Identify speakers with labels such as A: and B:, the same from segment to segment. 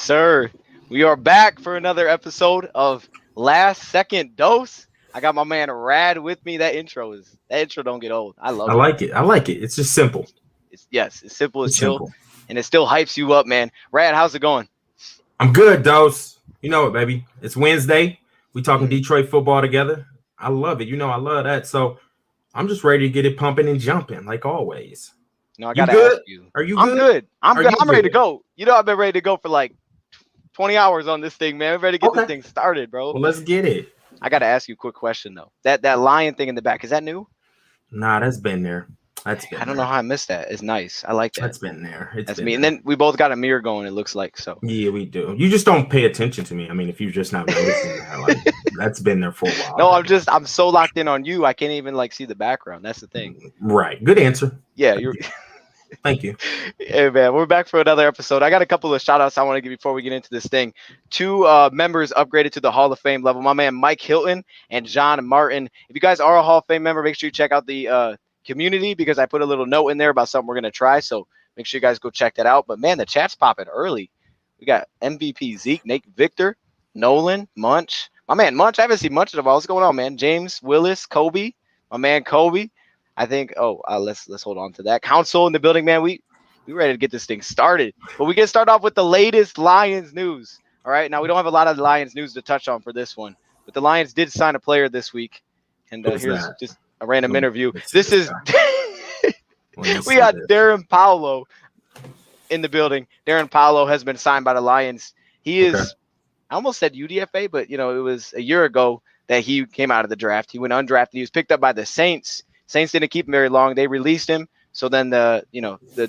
A: sir. We are back for another episode of Last Second Dose. I got my man Rad with me. That intro don't get old. I
B: I
A: love it.
B: like it. I like it. It's just simple.
A: It's simple as
B: It's
A: chill,
B: simple.
A: and it still hypes you up, man. Rad, how's it going?
B: I'm good, Dose. You know it, baby. It's Wednesday. We talking
A: Mhm.
B: Detroit football together. I love it. You know I love that. So I'm just ready to get it pumping and jumping like always.
A: No, I
B: You
A: gotta ask
B: good?
A: you.
B: Are you
A: I'm
B: good?
A: good. I'm
B: Are
A: good.
B: you
A: I'm ready to
B: good?
A: go. I've been ready to go for like 20 hours on this thing, man. I'm ready to get this
B: Okay.
A: thing started, bro.
B: Well, let's get it.
A: I gotta ask you a quick question though. That lion thing in the back, is that new?
B: Nah, that's been there. That's
A: I
B: been
A: don't know
B: there.
A: how I missed that. It's nice. I like that.
B: That's been there. It's
A: That's
B: been
A: me. And
B: there.
A: then we both got a mirror going, it looks like. So
B: Yeah, we do. You just don't pay attention to me. I mean, if you're just not noticing that, like that's been there for a while.
A: no, I'm so locked in on you. I can't even like see the background. That's the thing.
B: Right. Good answer.
A: Yeah,
B: Thank
A: you're
B: you. Thank you.
A: Hey man, we're back for another episode. I got a couple of shout outs I want to give before we get into this thing. Two members upgraded to the Hall of Fame level. My man Mike Hilton and John Martin. If you guys are a Hall of Fame member, make sure you check out the community because I put a little note in there about something we're gonna try. So make sure you guys go check that out. But man, the chat's popping early. We got MVP Zeke, Nate Victor, Nolan, Munch. My man Munch, I haven't seen Munch in a while. What's going on, man? James, Willis, Kobe, my man Kobe. I think. Let's hold on to that. Council in the building, man. We ready to get this thing started. But we can start off with the latest Lions news. All right. Now we don't have a lot of Lions news to touch on for this one, but the Lions did sign a player this week, and
B: Who's
A: here's
B: that?
A: just a random interview.
B: Let's see
A: This is
B: we
A: we got Darren Paolo in the building. Darren Paolo has been signed by the Lions. He is.
B: Okay.
A: I almost said UDFA, but it was a year ago that he came out of the draft. He went undrafted. He was picked up by the Saints. Saints didn't keep him very long. They released him. So then the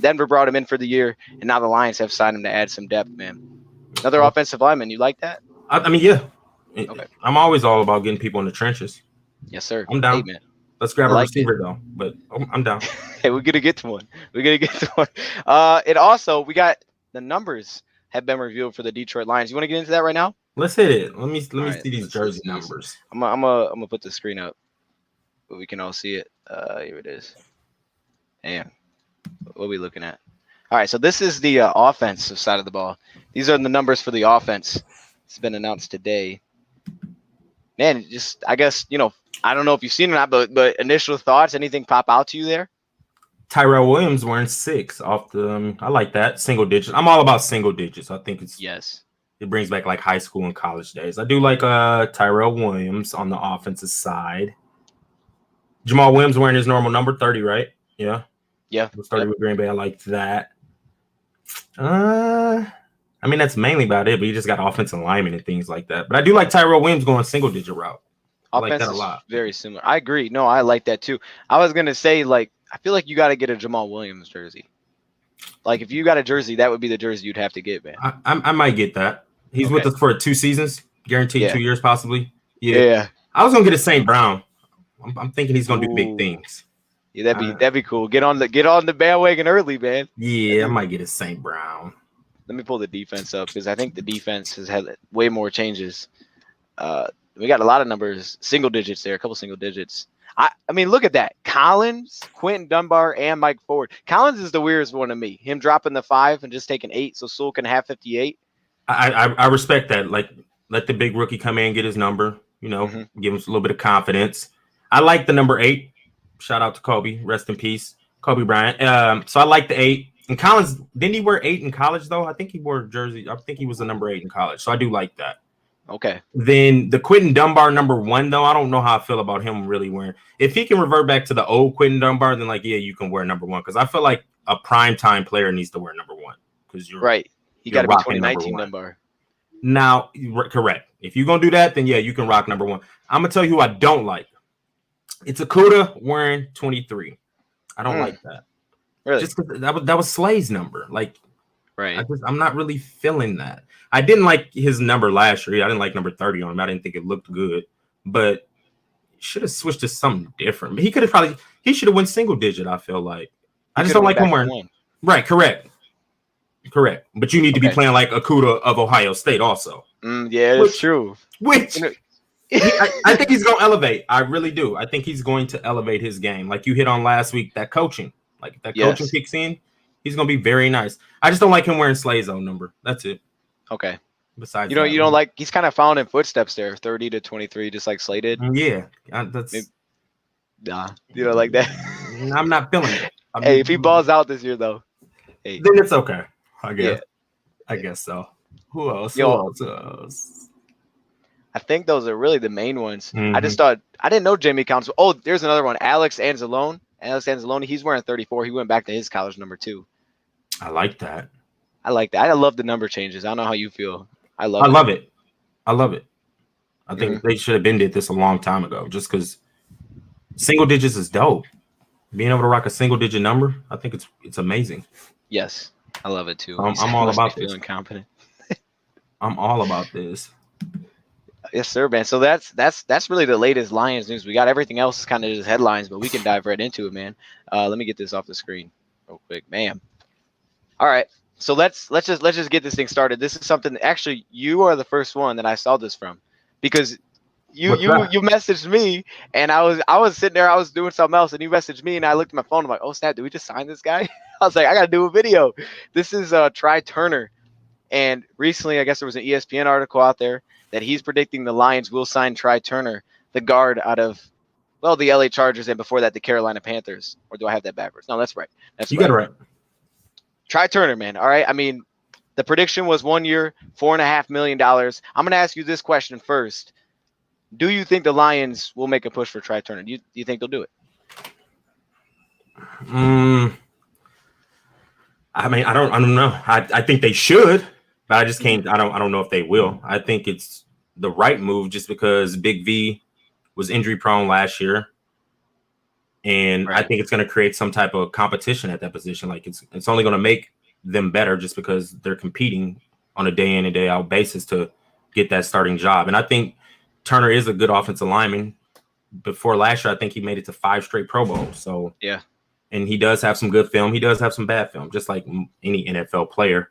A: Denver brought him in for the year, and now the Lions have signed him to add some depth, man. Another offensive lineman. You like that?
B: I mean, yeah.
A: Okay.
B: I'm always all about getting people in the trenches.
A: Yes, sir.
B: I'm down.
A: Hey, man.
B: Let's grab
A: I
B: a
A: like
B: receiver though, but I'm down.
A: Hey, we're gonna get to one. And also we got the numbers have been revealed for the Detroit Lions. You want to get into that right now?
B: Let's hit it. Let me
A: right,
B: see these
A: let's
B: jersey
A: see.
B: numbers.
A: I'm gonna put the screen up, but we can all see it. Here it is. Damn. What are we looking at? All right, so this is the offensive side of the ball. These are the numbers for the offense. It's been announced today. Man, just I guess I don't know if you've seen it or not, but initial thoughts. Anything pop out to you there?
B: Tyrell Williams wearing 6 off the. I like that single digits. I'm all about single digits. I think it brings back like high school and college days. I do like Tyrell Williams on the offensive side. Jamal Williams wearing his normal number 30, right? Yeah.
A: Yeah.
B: Started with Green Bay. I like that. I mean, that's mainly about it, but you just got offensive linemen and things like that. But I do like Tyrell Williams going single digit route. I like that a lot.
A: Very similar. I agree. No, I like that too. I was gonna say, I feel like you got to get a Jamal Williams jersey. Like if you got a jersey, that would be the jersey you'd have to get, man.
B: I might get that. He's with us for 2 seasons, guaranteed 2 years possibly.
A: Yeah.
B: I was gonna get a St. Brown. I'm thinking he's gonna do big things.
A: Yeah, that'd be cool. Get on the bandwagon early, man.
B: Yeah, I might get a St. Brown.
A: Let me pull the defense up because I think the defense has had way more changes. We got a lot of numbers, single digits there, a couple single digits. I mean, look at that. Collins, Quentin Dunbar, and Mike Ford. Collins is the weirdest one to me. Him dropping the 5 and just taking 8 so Sewell can have 58.
B: I respect that. Like, let the big rookie come in and get his number, give him a little bit of confidence. I like the number 8. Shout out to Kobe. Rest in peace, Kobe Bryant. So I like the 8. And Collins, didn't he wear 8 in college, though? I think he wore a jersey. I think he was the number 8 in college. So I do like that.
A: Okay.
B: Then the Quentin Dunbar number 1, though, I don't know how I feel about him really wearing. If he can revert back to the old Quentin Dunbar, then you can wear number 1. Because I feel like a primetime player needs to wear number 1. Because you're
A: right. You got to be 2019 Dunbar.
B: Now, correct. If you're going to do that, then you can rock number 1. I'm going to tell you who I don't like. It's Akuda wearing 23. I don't like that.
A: Really?
B: Just because that was Slay's number.
A: Right.
B: I'm not really feeling that. I didn't like his number last year. I didn't like number 30 on him. I didn't think it looked good. But should have switched to something different. But he should have went single digit, I feel like. I just don't like him wearing. Right, correct. But you need to be playing like Akuda of Ohio State also.
A: Yeah, that's true.
B: Which I think he's going to elevate. I really do. I think he's going to elevate his game. Like you hit on last week, that coaching. Like if that coaching kicks in, he's going to be very nice. I just don't like him wearing Slay's own number. That's it.
A: Okay.
B: Besides
A: You
B: that,
A: don't like he's kind of following in footsteps there, 30 to 23, just like Slay did.
B: yeah,
A: Maybe,
B: that's.
A: nah, you don't like that.
B: I'm not feeling it.
A: Hey, if he balls out this year though, hey,
B: Then it's okay. I
A: yeah,
B: guess. I
A: yeah.
B: guess so. Who else?
A: You
B: Who
A: know,
B: else? Who else?
A: I think those are really the main ones. I
B: Mm-hmm.
A: just thought I didn't know Jamie Counts. Oh, there's another one. Alex Anzalone. Alex Anzalone. He's wearing 34. He went back to his college number 2.
B: I like that.
A: I like that. I love the number changes. I don't know how you feel. I
B: I
A: love it.
B: love it. I love it. I
A: Hmm.
B: think they should have been did this a long time ago. Just because single digits is dope. Being able to rock a single digit number, I think it's amazing.
A: Yes, I love it too.
B: I'm all
A: Must be
B: about this.
A: feeling confident.
B: I'm all about this.
A: Yes, sir, man. So that's really the latest Lions news. We got everything else kind of just headlines, but we can dive right into it, man. Let me get this off the screen real quick, man. All right. So let's just get this thing started. This is something actually you are the first one that I saw this from, because you
B: What's
A: you
B: that?
A: you messaged me and I was sitting there, I was doing something else, and you messaged me and I looked at my phone. I'm like, oh snap, did we just sign this guy? I was like, I gotta do a video. This is Try Turner. And recently, I guess there was an ESPN article out there that he's predicting the Lions will sign Try Turner, the guard out of, well, the LA Chargers, and before that, the Carolina Panthers. Or do I have that backwards? No, that's right. That's
B: You got
A: right.
B: it right.
A: Try Turner, man. All right. I mean, the prediction was 1 year, $4.5 million. I'm going to ask you this question first. Do you think the Lions will make a push for Try Turner? Do you think they'll do it?
B: I mean, I don't know. I think they should, but I just can't. I don't know if they will. I think it's the right move just because Big V was injury prone last year, and I
A: Right.
B: think it's going to create some type of competition at that position. Like it's only going to make them better just because they're competing on a day in and day out basis to get that starting job. And I think Turner is a good offensive lineman. Before last year, I think he made it to 5 straight Pro Bowls. So
A: Yeah.
B: and he does have some good film. He does have some bad film, just like any NFL player.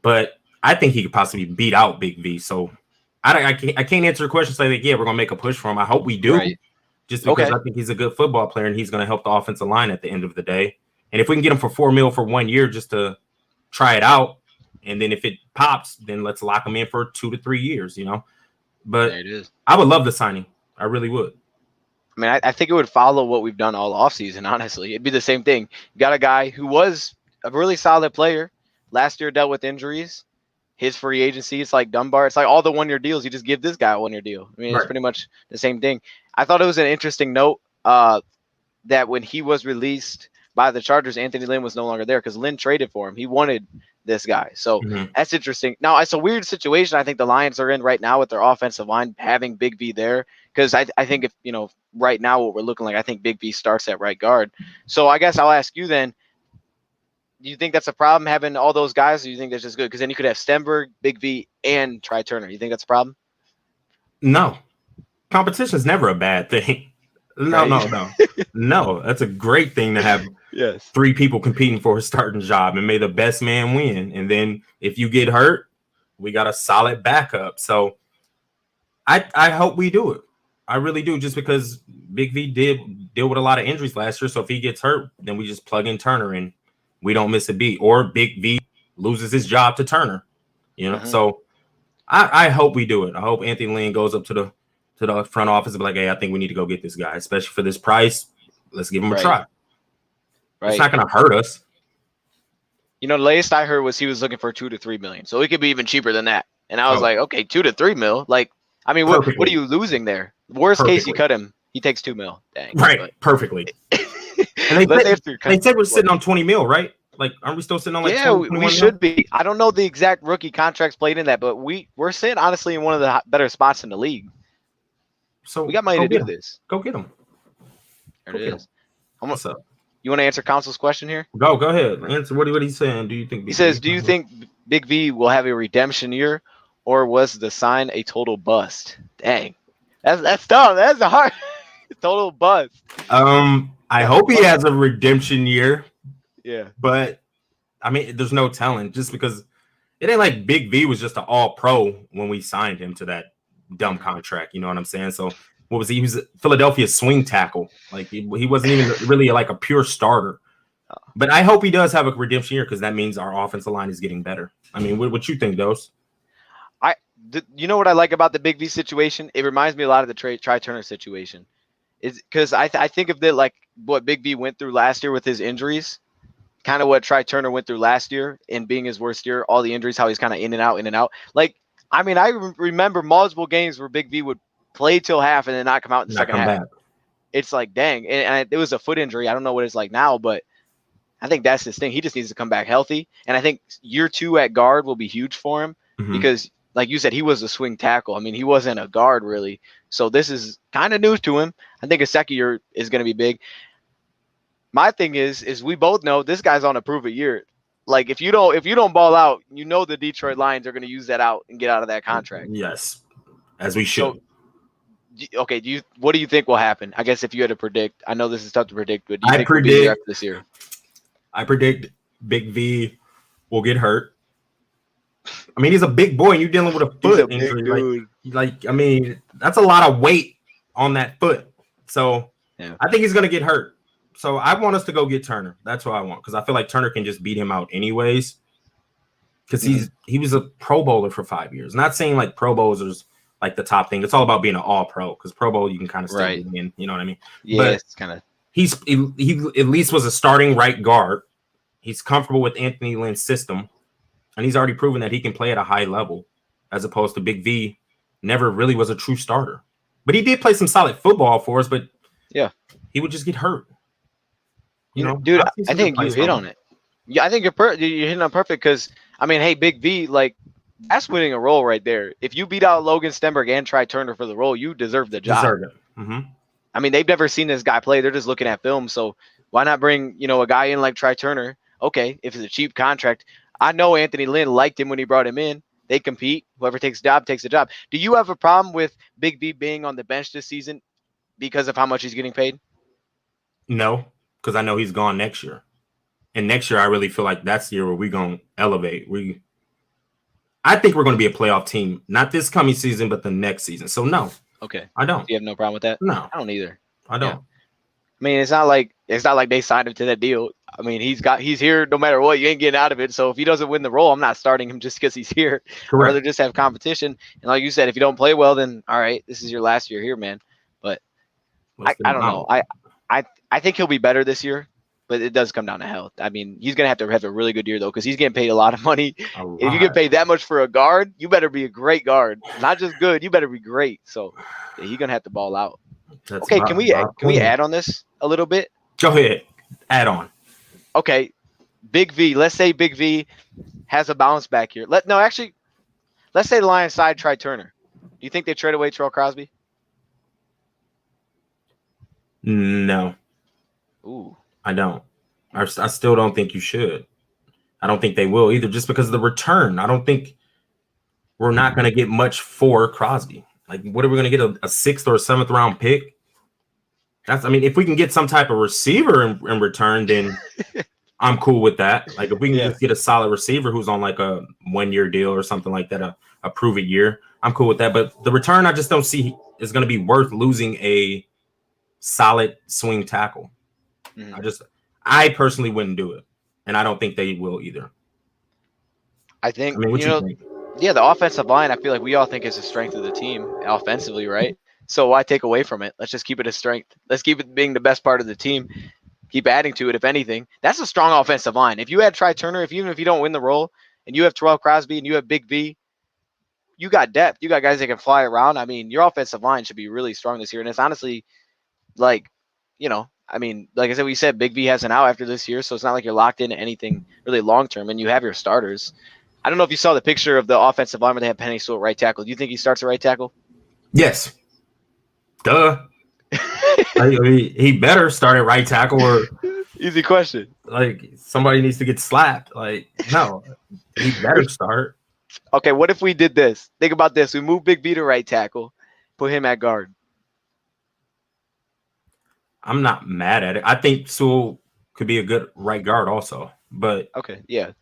B: But I think he could possibly beat out Big V. So I can't answer the question say that, yeah, we're going to make a push for him. I hope we do,
A: Right.
B: just because
A: Okay.
B: I think he's a good football player and he's going to help the offensive line at the end of the day. And if we can get him for $4 million for 1 year just to try it out, and then if it pops, then let's lock him in for 2 to 3 years, you know. But
A: There it is.
B: I would love the signing. I really would.
A: I mean, I think it would follow what we've done all offseason, honestly. It'd be the same thing. You got a guy who was a really solid player. Last year dealt with injuries. His free agency, it's like Dunbar. It's like all the 1 year deals. You just give this guy a 1 year deal. I mean, it's
B: Right.
A: pretty much the same thing. I thought it was an interesting note that when he was released by the Chargers, Anthony Lynn was no longer there because Lynn traded for him. He wanted this guy. So that's interesting. Now, it's a weird situation I think the Lions are in right now with their offensive line having Big V there, because I think if, right now what we're looking like, I think Big V starts at right guard. So I guess I'll ask you then, do you think that's a problem having all those guys, or do you think that's just good? Because then you could have Stenberg, Big V, and Try Turner. You think that's a problem?
B: No. Competition is never a bad thing. No,
A: Right.
B: no. That's a great thing to have
A: Yes.
B: 3 people competing for a starting job, and may the best man win. And then if you get hurt, we got a solid backup. So I hope we do it. I really do, just because Big V did deal with a lot of injuries last year. So if he gets hurt, then we just plug in Turner and we don't miss a beat. Or Big V loses his job to Turner. So I hope we do it. I hope Anthony Lynn goes up to the front office and be like, hey, I think we need to go get this guy, especially for this price. Let's give him a try.
A: Right.
B: It's not going to hurt us.
A: The latest I heard was he was looking for 2 to 3 million. So it could be even cheaper than that. And I was like, okay, 2 to 3 mil. Like, I mean, what are you losing there? Worst case, you cut him. He takes 2 mil. Dang.
B: Right. Perfectly. And they said we're sitting on 20 mil, right? Like, aren't we still sitting on like 20,
A: we should be. I don't know the exact rookie contracts played in that, but we're sitting honestly in one of the better spots in the league.
B: So
A: we got money to do this.
B: Go get them.
A: There it is.
B: What's up?
A: You want to answer Council's question here?
B: Go ahead. Answer. What he's saying? Do you think?
A: He says, do you think Big V will have a redemption year, or was the sign a total bust? Dang, that's tough. That's a hard total bust.
B: I hope he has a redemption year.
A: Yeah,
B: but I mean, there's no telling, just because it ain't like Big V was just an all-pro when we signed him to that dumb contract. You know what I'm saying? So what was he? He was Philadelphia swing tackle. Like he wasn't even really like a pure starter. But I hope he does have a redemption year because that means our offensive line is getting better. I mean, what you think, Dose?
A: You know what I like about the Big V situation? It reminds me a lot of the Try Turner situation. Is because I think of it like what Big V went through last year with his injuries, kind of what Try Turner went through last year in being his worst year, all the injuries, how he's kind of in and out, in and out. Like, I mean, I remember multiple games where Big V would play till half and then not come out in the second half.
B: Back.
A: It's like, dang. And it was a foot injury. I don't know what it's like now, but I think that's his thing. He just needs to come back healthy. And I think year 2 at guard will be huge for him because, like you said, he was a swing tackle. I mean, he wasn't a guard really. So this is kind of new to him. I think a second year is going to be big. My thing is we both know this guy's on a prove it year. Like if you don't ball out, you know the Detroit Lions are going to use that out and get out of that contract.
B: Yes, as we should.
A: So, okay, what do you think will happen? I guess if you had to predict, I know this is tough to predict, but do you
B: I
A: think we'll be here after this year?
B: I predict Big V will get hurt. I mean, he's a big boy, and you're dealing with a foot injury. Like, I mean, that's a lot of weight on that foot. So yeah. I think he's going to get hurt. So I want us to go get Turner. That's what I want because I feel like Turner can just beat him out anyways. Because he was a Pro Bowler for 5 years. Not saying like Pro Bowls is like the top thing. It's all about being an All Pro because Pro Bowl you can kind of stay in. You know what I mean?
A: Yeah,
B: but
A: it's kind of.
B: He at least was a starting right guard. He's comfortable with Anthony Lynn's system. And he's already proven that he can play at a high level, as opposed to Big V never really was a true starter. But he did play some solid football for us, but
A: yeah,
B: he would just get hurt. You know,
A: dude, I think you hit on it. Yeah, I think you're hitting on perfect because, I mean, hey, Big V, like, that's winning a role right there. If you beat out Logan Stenberg and Try Turner for the role, you deserve the job.
B: Deserve it. Mm-hmm.
A: I mean, they've never seen this guy play. They're just looking at film. So why not bring, a guy in like Try Turner? Okay, if it's a cheap contract. I know Anthony Lynn liked him when he brought him in. They compete. Whoever takes the job takes the job. Do you have a problem with Big V being on the bench this season because of how much he's getting paid?
B: No, because I know he's gone next year. And next year, I really feel like that's the year where we're going to elevate. I think we're going to be a playoff team, not this coming season, but the next season. So, no.
A: Okay.
B: I don't.
A: Do you have no problem with that?
B: No.
A: I don't either.
B: I don't.
A: Yeah. I mean, it's not like they signed him to that deal. I mean, he's here no matter what. You ain't getting out of it. So if he doesn't win the role, I'm not starting him just because he's here. Correct. I'd rather just have competition. And like you said, if you don't play well, then all right, this is your last year here, man. But I don't know. I think he'll be better this year, but it does come down to health. I mean, he's gonna have to have a really good year though, because he's getting paid a lot of money. If you get paid that much for a guard, you better be a great guard. Not just good, you better be great. So yeah, he's gonna have to ball out. Okay, can we add on this a little bit?
B: Go ahead. Add on.
A: Okay. Big V. Let's say Big V has a bounce back here. Let's say the Lions side Try Turner. Do you think they trade away Terrell Crosby?
B: No.
A: Ooh.
B: I don't. I still don't think you should. I don't think they will either, just because of the return. I don't think we're not going to get much for Crosby. Like, what are we going to get, a 6th or a 7th round pick? If we can get some type of receiver in return, then I'm cool with that. Like, if we can just get a solid receiver who's on like a 1-year deal or something like that, a prove it year, I'm cool with that. But the return, I just don't see is going to be worth losing a solid swing tackle. I personally wouldn't do it, and I don't think they will either.
A: I think, what you think? Yeah, the offensive line, I feel like we all think is the strength of the team offensively, right? So why take away from it? Let's just keep it a strength. Let's keep it being the best part of the team. Keep adding to it, if anything. That's a strong offensive line. If you had Try Turner, even if you don't win the role, and you have Terrell Crosby and you have Big V, you got depth. You got guys that can fly around. I mean, your offensive line should be really strong this year. And it's honestly like, like I said, we said Big V has an out after this year, so it's not like you're locked into anything really long-term, and you have your starters. I don't know if you saw the picture of the offensive line where they have Penei Sewell at right tackle. Do you think he starts at right tackle?
B: Yes. Duh. He better start at right tackle, or
A: easy question.
B: Like, somebody needs to get slapped. Like, no, he better start.
A: Okay, what if we did this? Think about this. We move Big V to right tackle, put him at guard.
B: I'm not mad at it. I think Sewell could be a good right guard also. But
A: okay, yeah.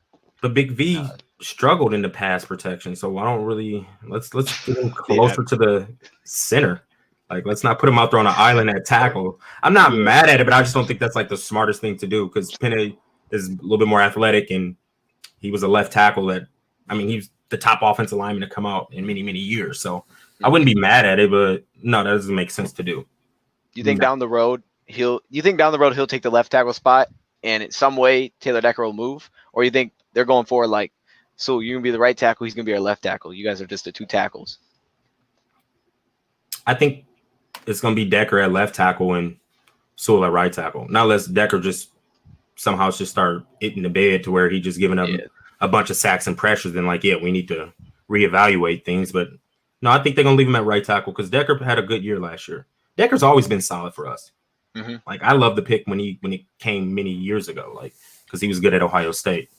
B: The Big V struggled in the pass protection, so I don't really let's get him closer to the center. Like, let's not put him out there on an island at tackle. I'm not mad at it, but I just don't think that's like the smartest thing to do, because Penei is a little bit more athletic, and he was a left tackle that, I mean, he's the top offensive lineman to come out in many, many years. So I wouldn't be mad at it, but no, that doesn't make sense to do.
A: You think down the road he'll take the left tackle spot, and in some way Taylor Decker will move, or you think they're going for like, so you're gonna be the right tackle, he's gonna be our left tackle. You guys are just the two tackles.
B: I think it's gonna be Decker at left tackle and Sewell at right tackle. Not unless Decker just somehow just start hitting the bed to where he just giving up a bunch of sacks and pressures. Then like, we need to reevaluate things. But no, I think they're gonna leave him at right tackle because Decker had a good year last year. Decker's always been solid for us.
A: Mm-hmm.
B: Like I love the pick when he came many years ago, like because he was good at Ohio State.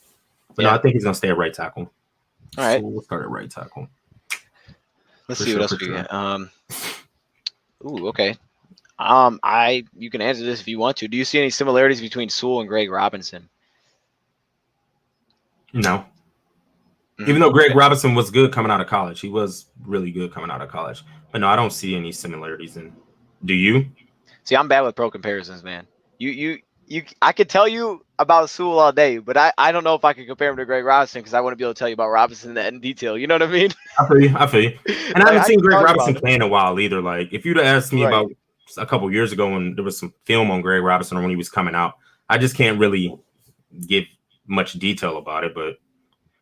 B: But no, I think he's gonna stay at right tackle.
A: All right,
B: so we'll start at right tackle.
A: Let's see what else we got. Ooh, okay. You can answer this if you want to. Do you see any similarities between Sewell and Greg Robinson?
B: No. Even though Greg Robinson was good coming out of college, he was really good coming out of college. But no, I don't see any similarities. Do you?
A: See, I'm bad with pro comparisons, man. I could tell you about Sewell all day, but I don't know if I could compare him to Greg Robinson because I wouldn't be able to tell you about Robinson in detail. You know what I mean?
B: I feel you. And I haven't seen Greg Robinson play in a while either. Like, if you'd have asked me about a couple years ago when there was some film on Greg Robinson or when he was coming out, I just can't really give much detail about it. But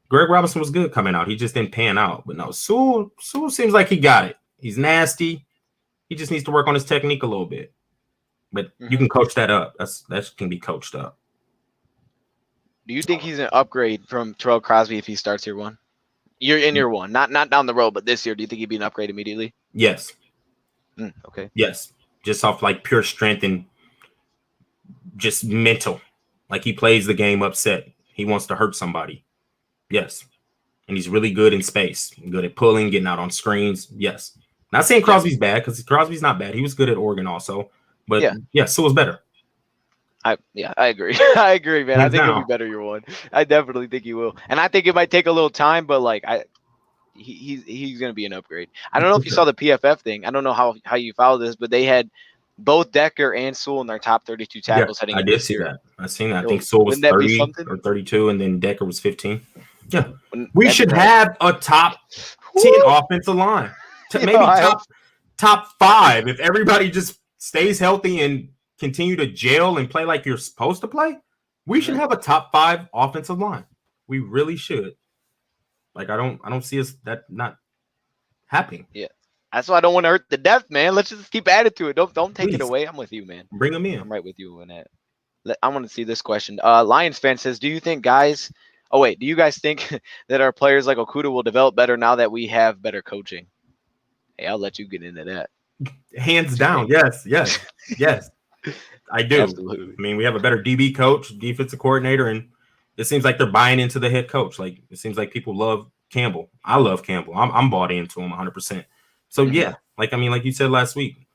B: Greg Robinson was good coming out. He just didn't pan out. But no, Sewell seems like he got it. He's nasty. He just needs to work on his technique a little bit. But you can coach that up. That can be coached up.
A: Do you think he's an upgrade from Terrell Crosby if he starts year one? Year one, not down the road, but this year. Do you think he'd be an upgrade immediately?
B: Yes.
A: Okay.
B: Yes. Just off like pure strength and just mental. Like he plays the game upset. He wants to hurt somebody. Yes. And he's really good in space. Good at pulling, getting out on screens. Yes. Not saying Crosby's bad because Crosby's not bad. He was good at Oregon also. But yeah, Sewell's better.
A: I agree. I agree, man. I think he'll be better year one. I definitely think he will. And I think it might take a little time, but like he's gonna be an upgrade. I don't know if you saw the PFF thing. I don't know how you follow this, but they had both Decker and Sewell in their top 32 tackles heading into this year.
B: I seen that. I think Sewell was 30 or 32, and then Decker was 15. Yeah. We should have a top 10 offensive line. Maybe top 5 if everybody just stays healthy and continue to gel and play like you're supposed to play. We should have a top 5 offensive line. We really should. Like I don't see us that not happening.
A: Yeah, that's why I don't want to hurt the depth, man. Let's just keep adding to it. Don't take it away. I'm with you, man.
B: Bring them in.
A: I'm right with you on that. I want to see this question. Lions fan says, do you think guys? Oh wait, do you guys think that our players like Okudah will develop better now that we have better coaching? Hey, I'll let you get into that.
B: Hands down, yes. I do.
A: Absolutely.
B: I mean, we have a better DB coach, defensive coordinator, and it seems like they're buying into the head coach. Like it seems like people love Campbell. I love Campbell. I'm bought into him 100%. So yeah, like you said last week,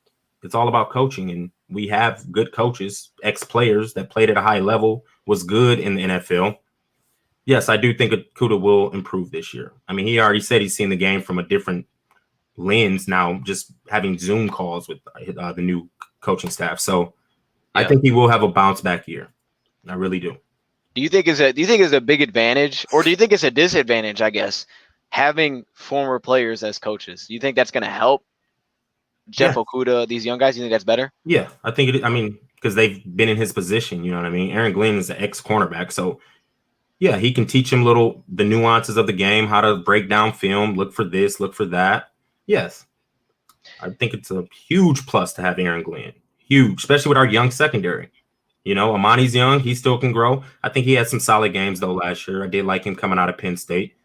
B: it's all about coaching, and we have good coaches, ex-players that played at a high level, was good in the NFL. Yes, I do think Okudah will improve this year. I mean, he already said he's seen the game from a different lens now, just having Zoom calls with the new coaching staff. So I think he will have a bounce back year. I really do.
A: Do you think it's a big advantage, or do you think it's a disadvantage, I guess, having former players as coaches? Do you think that's going to help Jeff Okudah, these young guys? You think that's better?
B: Yeah, I think it. I mean, because they've been in his position, you know what I mean? Aaron Glenn is an ex-cornerback, so yeah, he can teach him the nuances of the game, how to break down film, look for this, look for that. Yes. I think it's a huge plus to have Aaron Glenn. Huge, especially with our young secondary. You know, Amani's young. He still can grow. I think he had some solid games, though, last year. I did like him coming out of Penn State.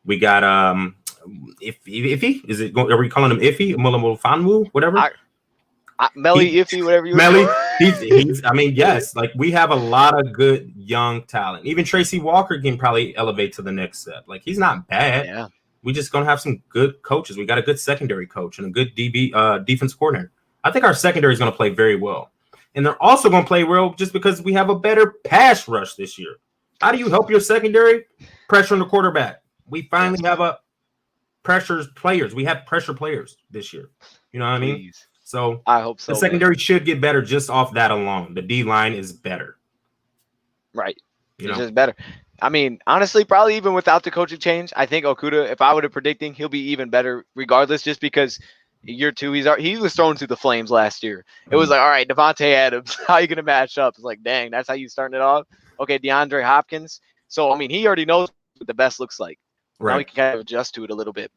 B: We got Iffy. Are we calling him Iffy? Mulamufanwu? Whatever?
A: Melly Iffy, whatever you
B: Melly. He's I mean, yes. Like, we have a lot of good young talent. Even Tracy Walker can probably elevate to the next step. Like, he's not bad.
A: Yeah.
B: We just going to have some good coaches. We got a good secondary coach and a good defense coordinator. I think our secondary is going to play very well. And they're also going to play well just because we have a better pass rush this year. How do you help your secondary? Pressure on the quarterback. We finally have players. We have pressure players this year. You know what I mean? So
A: I hope so.
B: The secondary should get better just off that alone. The D line is better.
A: Right.
B: You
A: It's
B: know,
A: just better. I mean, honestly, probably even without the coaching change, I think Okuda, if I would have predicting, he'll be even better regardless, just because year two, he was thrown to the flames last year. It was like, all right, Devontae Adams, how you gonna match up? It's like, dang, that's how you starting it off. Okay, DeAndre Hopkins. So I mean, he already knows what the best looks like. Now he can
B: right?
A: kind of adjust to it a little bit.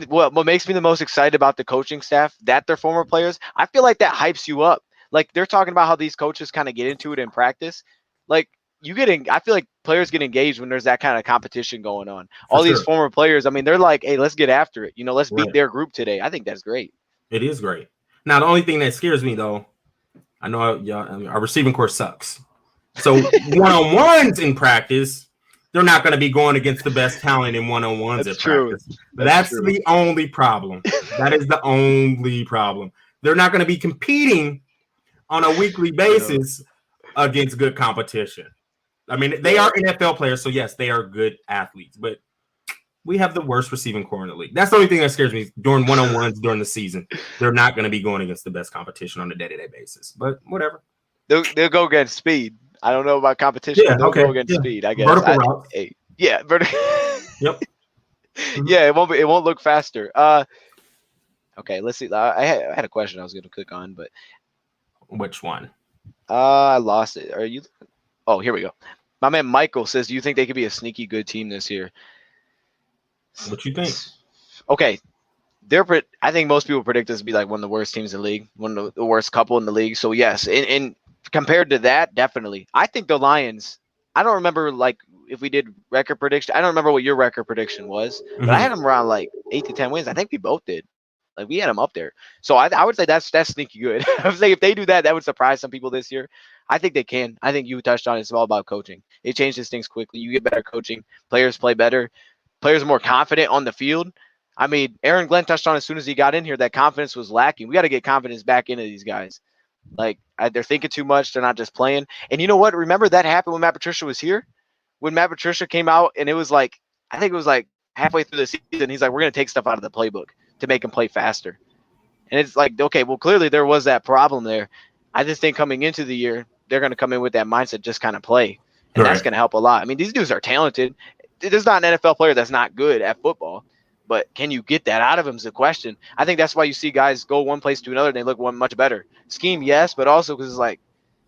A: What makes me the most excited about the coaching staff that they're former players, I feel like that hypes you up. Like they're talking about how these coaches kind of get into it in practice. Like I feel like players get engaged when there's that kind of competition going on.
B: For
A: All these
B: sure.
A: former players, I mean, they're like, hey, let's get after it. Let's beat
B: Right.
A: their group today. I think that's great.
B: It is great. Now, the only thing that scares me, though, I know our receiving core sucks. So one-on-ones in practice, they're not going to be going against the best talent in one-on-ones
A: That's
B: at
A: true.
B: practice.
A: That's
B: That's
A: true.
B: the only problem. That is the only problem. They're not going to be competing on a weekly
A: Yeah.
B: basis against good competition. I mean, they
A: Yeah.
B: are NFL players, so yes, they are good athletes, but we have the worst receiving core in the league. That's the only thing that scares me during one-on-ones during the season. They're not going to be going against the best competition on a day-to-day basis, but whatever.
A: They'll go against speed. I don't know about competition,
B: Yeah,
A: but they'll go
B: okay.
A: against
B: Yeah.
A: speed, I guess.
B: Vertical routes.
A: Yeah,
B: Yep. Mm-hmm.
A: yeah, it won't look faster. Okay, let's see. I had a question I was going to click on, but
B: Which one?
A: I lost it. Are you? Oh, here we go. My man Michael says, "Do you think they could be a sneaky good team this year?"
B: What you think?
A: Okay, I think most people predict us to be like one of the worst teams in the league, one of the worst couple in the league. So yes, and compared to that, definitely, I think the Lions. I don't remember like if we did record prediction. I don't remember what your record prediction was, but I
B: Mm-hmm.
A: had them around like 8 to 10 wins. I think we both did. Like we had them up there. So I would say that's sneaky good. I would say if they do that, that would surprise some people this year. I think they can. I think you touched on it. It's all about coaching. It changes things quickly. You get better coaching. Players play better. Players are more confident on the field. I mean, Aaron Glenn touched on as soon as he got in here that confidence was lacking. We got to get confidence back into these guys. Like they're thinking too much. They're not just playing. And you know what? Remember that happened when Matt Patricia was here. When Matt Patricia came out, and it was like I think it was like halfway through the season, he's like, "We're going to take stuff out of the playbook to make him play faster." And it's like, okay, well, clearly there was that problem there. I just think coming into the year, they're going to come in with that mindset, just kind of play, and
B: All
A: that's
B: right.
A: going to help a lot. I mean, these dudes are talented. There's not an NFL player that's not good at football. But can you get that out of him is the question. I think that's why you see guys go one place to another and they look one much better. Scheme, yes, but also because it's like,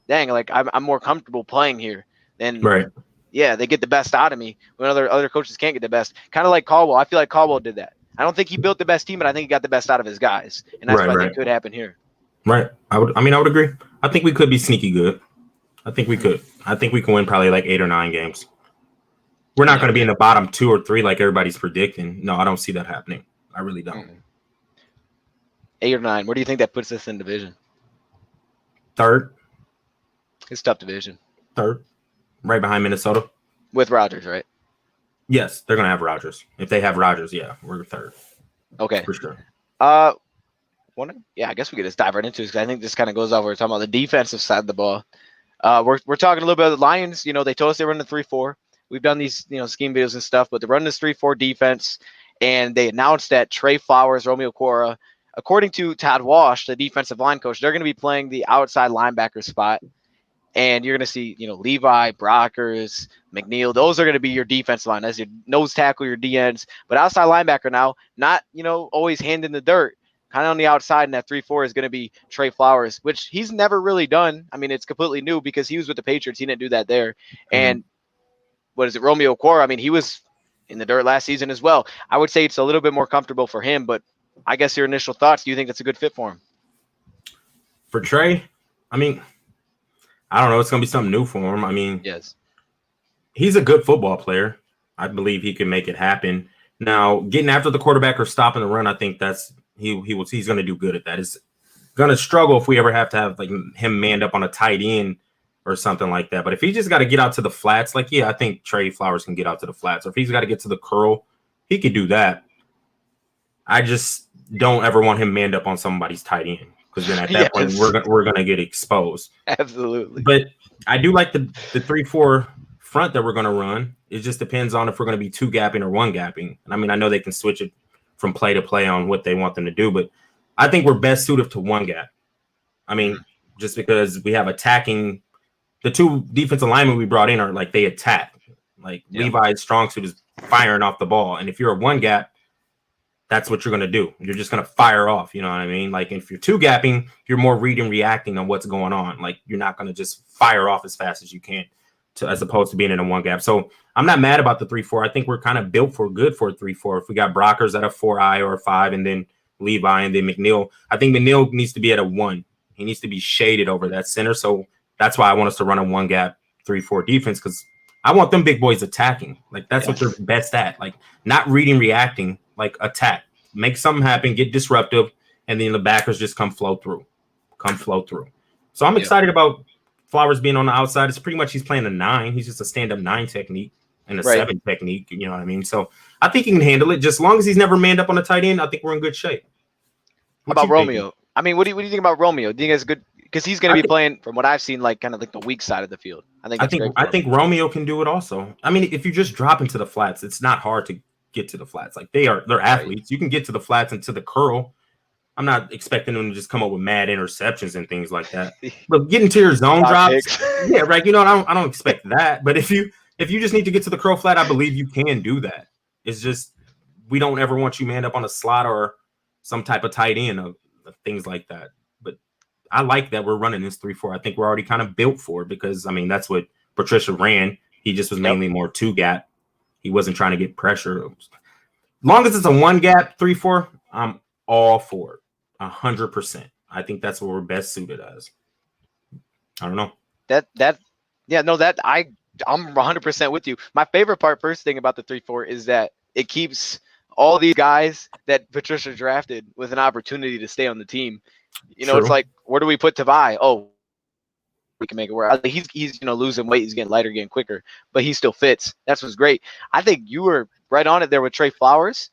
A: dang, like I'm more comfortable playing here. Then
B: Right.
A: yeah, they get the best out of me when other coaches can't get the best. Kind of like Caldwell. I feel like Caldwell did that. I don't think he built the best team, but I think he got the best out of his guys, and that's
B: Right.
A: what I
B: Right.
A: think could happen here.
B: Right. I would agree. I think we could be sneaky good. I think we could. I think we can win probably like 8 or 9 games. We're not going to be in the bottom 2 or 3 like everybody's predicting. No, I don't see that happening. I really don't.
A: 8 or 9. Where do you think that puts us in division?
B: Third,
A: It's a tough division
B: right behind Minnesota.
A: with Rodgers, right?
B: Yes, they're going to have Rodgers. If they have Rodgers, yeah, we're third
A: Okay.
B: for sure.
A: Yeah, I guess we could just dive right into it because I think this kind of goes over. We're talking about the defensive side of the ball. We're talking a little bit of the Lions. They told us they run the 3-4. We've done these, scheme videos and stuff, but they're running this 3-4 defense, and they announced that Trey Flowers, Romeo Cora, according to Todd Walsh, the defensive line coach, they're going to be playing the outside linebacker spot. And you're going to see, Levi, Brockers, McNeil. Those are going to be your defensive line. That's your nose tackle, your DNs. But outside linebacker now, not, always hand in the dirt. Kind of on the outside, and that 3-4 is going to be Trey Flowers, which he's never really done. I mean, it's completely new because he was with the Patriots. He didn't do that there. And what is it, Romeo Cora? I mean, he was in the dirt last season as well. I would say it's a little bit more comfortable for him, but I guess your initial thoughts, do you think that's a good fit for him?
B: For Trey, I mean, I don't know. It's going to be something new for him. I mean,
A: yes,
B: he's a good football player. I believe he can make it happen. Now, getting after the quarterback or stopping the run, I think that's he's going to do good at that. It's going to struggle if we ever have to have like him manned up on a tight end or something like that. But if he just got to get out to the flats, like, yeah, I think Trey Flowers can get out to the flats. Or if he's got to get to the curl, he could do that. I just don't ever want him manned up on somebody's tight end because then at that point we're gonna get exposed.
A: Absolutely.
B: But I do like the 3-4 front that we're gonna run. It just depends on if we're gonna be 2 gapping or 1 gapping. And I mean, I know they can switch it from play to play on what they want them to do, but I think we're best suited to 1 gap. I mean, just because we have attacking, the two defensive linemen we brought in are like they attack. Like Levi's strong suit is firing off the ball, and if you're a one gap, that's what you're going to do. You're just going to fire off. You know what I mean? Like if you're two gapping, you're more reading, reacting on what's going on. Like you're not going to just fire off as fast as you can, as opposed to being in a one gap. So I'm not mad about the 3-4. I think we're kind of built for good for a 3-4. If we got Brockers at a 4-eye or a 5, and then Levi and then McNeil, I think McNeil needs to be at a 1. He needs to be shaded over that center. So that's why I want us to run a one gap 3-4 defense, because I want them big boys attacking. Like that's what they're best at. Like not reading, reacting. Like attack, make something happen, get disruptive, and then the backers just come flow through. So I'm excited about Flowers being on the outside. It's pretty much he's playing a 9. He's just a stand-up 9 technique and a 7 technique. You know what I mean? So I think he can handle it. Just as long as he's never manned up on the tight end, I think we're in good shape.
A: How about Romeo? I mean, what do you think about Romeo? Do you think it's good? Because he's going to be playing, from what I've seen, like kind of like the weak side of the field. I
B: think Romeo can do it also. I mean, if you just drop into the flats, it's not hard to get to the flats. Like they're athletes. You can get to the flats and to the curl. I'm not expecting them to just come up with mad interceptions and things like that. But getting to your zone drops, yeah, right. You know, I don't expect that. But if you just need to get to the curl flat, I believe you can do that. It's just we don't ever want you manned up on a slot or some type of tight end of things like that. But I like that we're running this 3-4. I think we're already kind of built for it because I mean that's what Patricia ran. He just was mainly more 2 gap. He wasn't trying to get pressure. As long as it's a 1 gap 3-4, I'm all for it. 100%. I think that's what we're best suited as. I don't know. I'm 100% with you. My favorite part, first thing about the 3-4 is that it keeps all these guys that Patricia drafted with an opportunity to stay on the team. You know, It's like, where do we put Tavai? Oh, we can make it work. He's losing weight. He's getting lighter, getting quicker, but he still fits. That's what's great. I think you were right on it there with Trey Flowers.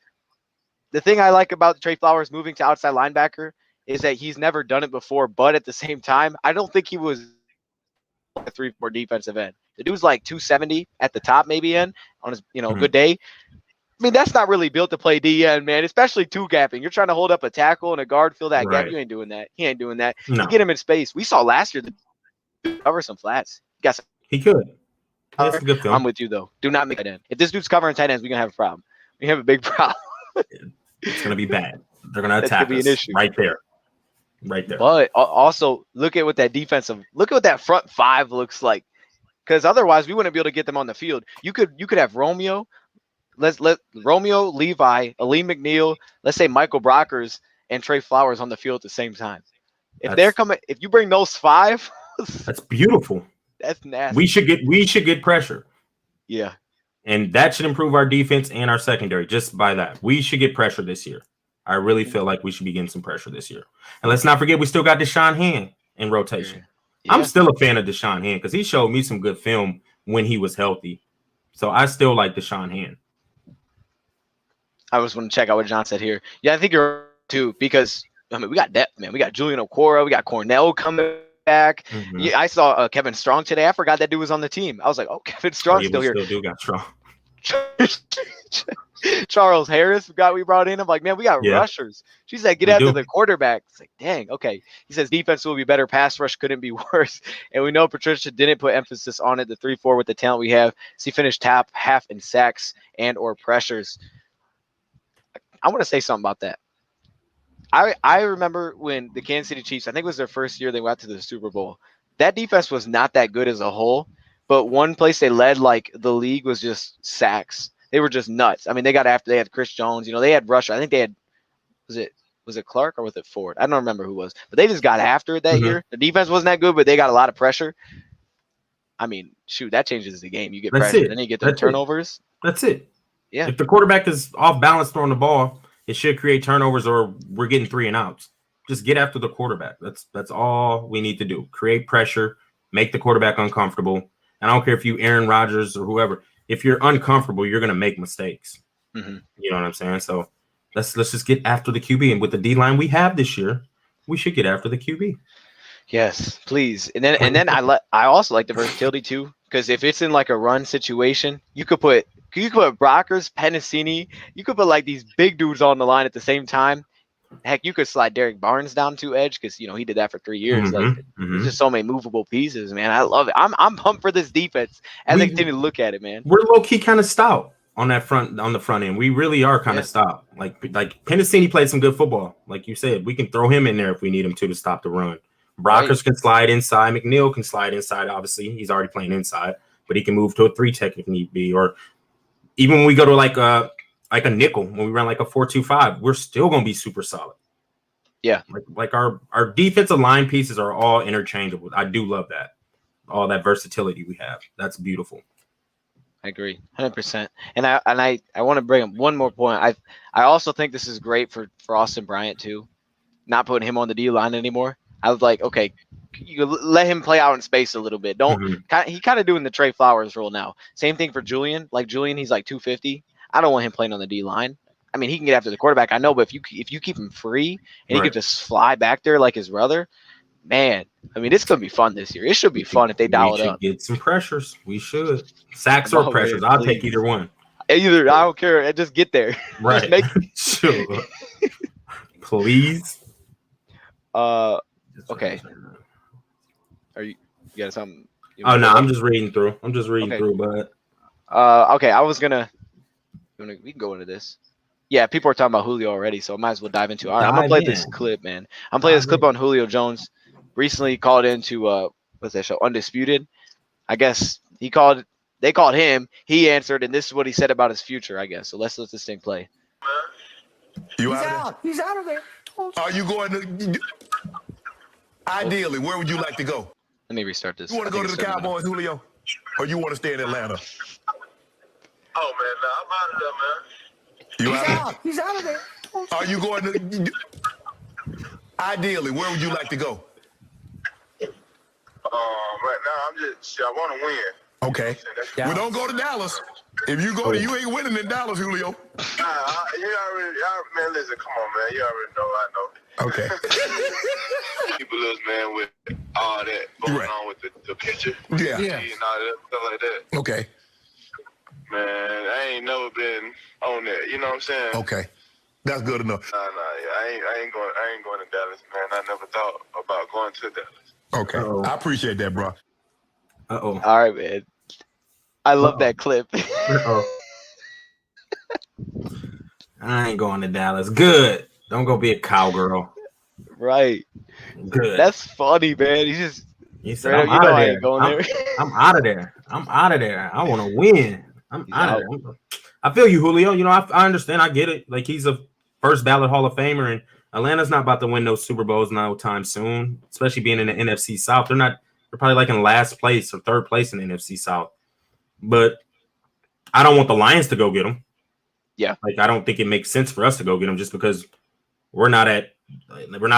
B: The thing I like about Trey Flowers moving to outside linebacker is that he's never done it before, but at the same time, I don't think he was a 3-4 defensive end. The dude's like 270 at the top, maybe on his good day. I mean, that's not really built to play DN, man, especially 2 gapping. You're trying to hold up a tackle and a guard, fill that gap. You ain't doing that. He ain't doing that. No.
A: You get him in space. We saw last year cover some flats.
B: He could. That's a good film.
A: I'm with you though. Do not make it in. If this dude's covering tight ends, we're gonna have a problem. We have a big problem.
B: It's gonna be bad. They're gonna attack us an issue. Right there.
A: But also look at what that front 5 looks like. Because otherwise we wouldn't be able to get them on the field. You could have Romeo. Let Romeo, Levi, Aleem McNeil, let's say Michael Brockers and Trey Flowers on the field at the same time. If you bring those 5.
B: That's beautiful.
A: That's nasty.
B: We should get pressure.
A: Yeah.
B: And that should improve our defense and our secondary just by that. We should get pressure this year. I really feel like we should be getting some pressure this year. And let's not forget we still got Deshaun Hand in rotation. Yeah. I'm still a fan of Deshaun Hand because he showed me some good film when he was healthy. So I still like Deshaun Hand.
A: I just want to check out what John said here. Yeah, I think you're right too because I mean we got depth, man. We got Julian Okora, we got Cornell coming back. Mm-hmm. Yeah, I saw Kevin Strong today. I forgot that dude was on the team. I was like, oh, Kevin Strong's still here.
B: Still do got Strong.
A: Charles Harris we brought in. I'm like, man, we got rushers. She said, get after the quarterback. It's like, dang, okay. He says defense will be better. Pass rush couldn't be worse. And we know Patricia didn't put emphasis on it. The 3-4 with the talent we have. So he finished top half in sacks and or pressures. I want to say something about that. I remember when the Kansas City Chiefs, I think it was their first year they went to the Super Bowl. That defense was not that good as a whole, but one place they led like the league was just sacks. They were just nuts. I mean, they had Chris Jones, they had Rusher. I think they had, was it Clark or was it Ford? I don't remember who it was, but they just got after it that year. The defense wasn't that good, but they got a lot of pressure. I mean, shoot, that changes the game. You get pressure, then you get the turnovers.
B: That's it.
A: Yeah.
B: If the quarterback is off balance throwing the ball, it should create turnovers or we're getting 3 and outs. Just get after the quarterback. That's all we need to do. Create pressure, make the quarterback uncomfortable. And I don't care if you Aaron Rodgers or whoever. If you're uncomfortable, you're going to make mistakes. Mm-hmm. You know what I'm saying? So let's just get after the QB. And with the D-line we have this year, we should get after the QB.
A: Yes, please. And then I also like the versatility too, because if it's in like a run situation, you could put Brockers, Pennicini, you could put like these big dudes on the line at the same time. Heck, you could slide Derek Barnes down to edge because he did that for 3 years. Like, there's just so many movable pieces, man. I love it. I'm pumped for this defense as I continue to look at it, man.
B: We're low key kind of stout on the front end. We really are kind of stout. Like Pennicini played some good football. Like you said, we can throw him in there if we need him to stop the run. Brockers can slide inside. McNeil can slide inside. Obviously, he's already playing inside, but he can move to a 3-tech if need be. Or even when we go to like a nickel, when we run like a 4-2-5, we're still gonna be super solid.
A: Yeah,
B: like our defensive line pieces are all interchangeable. I do love that. All that versatility we have. That's beautiful.
A: I agree, 100%. And I want to bring up one more point. I also think this is great for Austin Bryant too, not putting him on the D line anymore. I was like, okay, you let him play out in space a little bit. He kind of doing the Trey Flowers role now. Same thing for Julian. Like Julian, he's like 250. I don't want him playing on the D line. I mean, he can get after the quarterback, I know, but if you keep him free and he can just fly back there like his brother, man, I mean, it's gonna be fun this year. It should be fun if they dial it up.
B: Get some pressures. We should sacks or pressures. I'll take either one.
A: I don't care. Just get there.
B: Right. Sure. Please.
A: Okay. Are you got something?
B: Oh no, I'm just reading through. But
A: okay. I was gonna. We can go into this. Yeah, people are talking about Julio already, so I might as well dive into it. All right, I'm gonna play this clip, man. I'm playing this clip on Julio Jones. Recently called into what's that show? Undisputed. I guess they called him. He answered, and this is what he said about his future. I guess. So let's let this thing play.
C: He's out. He's out of there. Are you going to? Ideally, where would you like to go?
A: Let me restart this.
C: You want to go to the Cowboys, Julio, or you want to stay in Atlanta?
D: Oh man, nah, I'm out of there, man.
C: He's out of there. Are you going to? Ideally, where would you like to go?
D: Right now, I want to win.
C: Okay. Well, don't go to Dallas. If you go, you ain't winning in Dallas, Julio.
D: Man, listen, come on, man. You already know. I know.
C: Okay.
D: People lose, man, with all that going on with the picture.
C: Yeah.
D: And all that stuff like that.
C: Okay.
D: Man, I ain't never been on that. You know what I'm saying?
C: Okay. That's good enough.
D: Nah, I ain't going to Dallas, man. I never thought about going to Dallas.
C: Okay. I appreciate that, bro.
B: Uh-oh.
A: All right, man. I love that clip.
B: I ain't going to Dallas. Good. Don't go be a cowgirl.
A: Right.
B: Good.
A: That's funny, man.
B: He said, I'm out of there. I'm out of there. I'm out of there. I want to win. I'm out of there. I feel you, Julio. You know, I understand. I get it. Like, he's a first ballot Hall of Famer, and Atlanta's not about to win no Super Bowls no time soon, especially being in the NFC South. They're probably like in last place or third place in the NFC South. But I don't want the Lions to go get them.
A: Yeah.
B: Like, I don't think it makes sense for us to go get them just because we're not a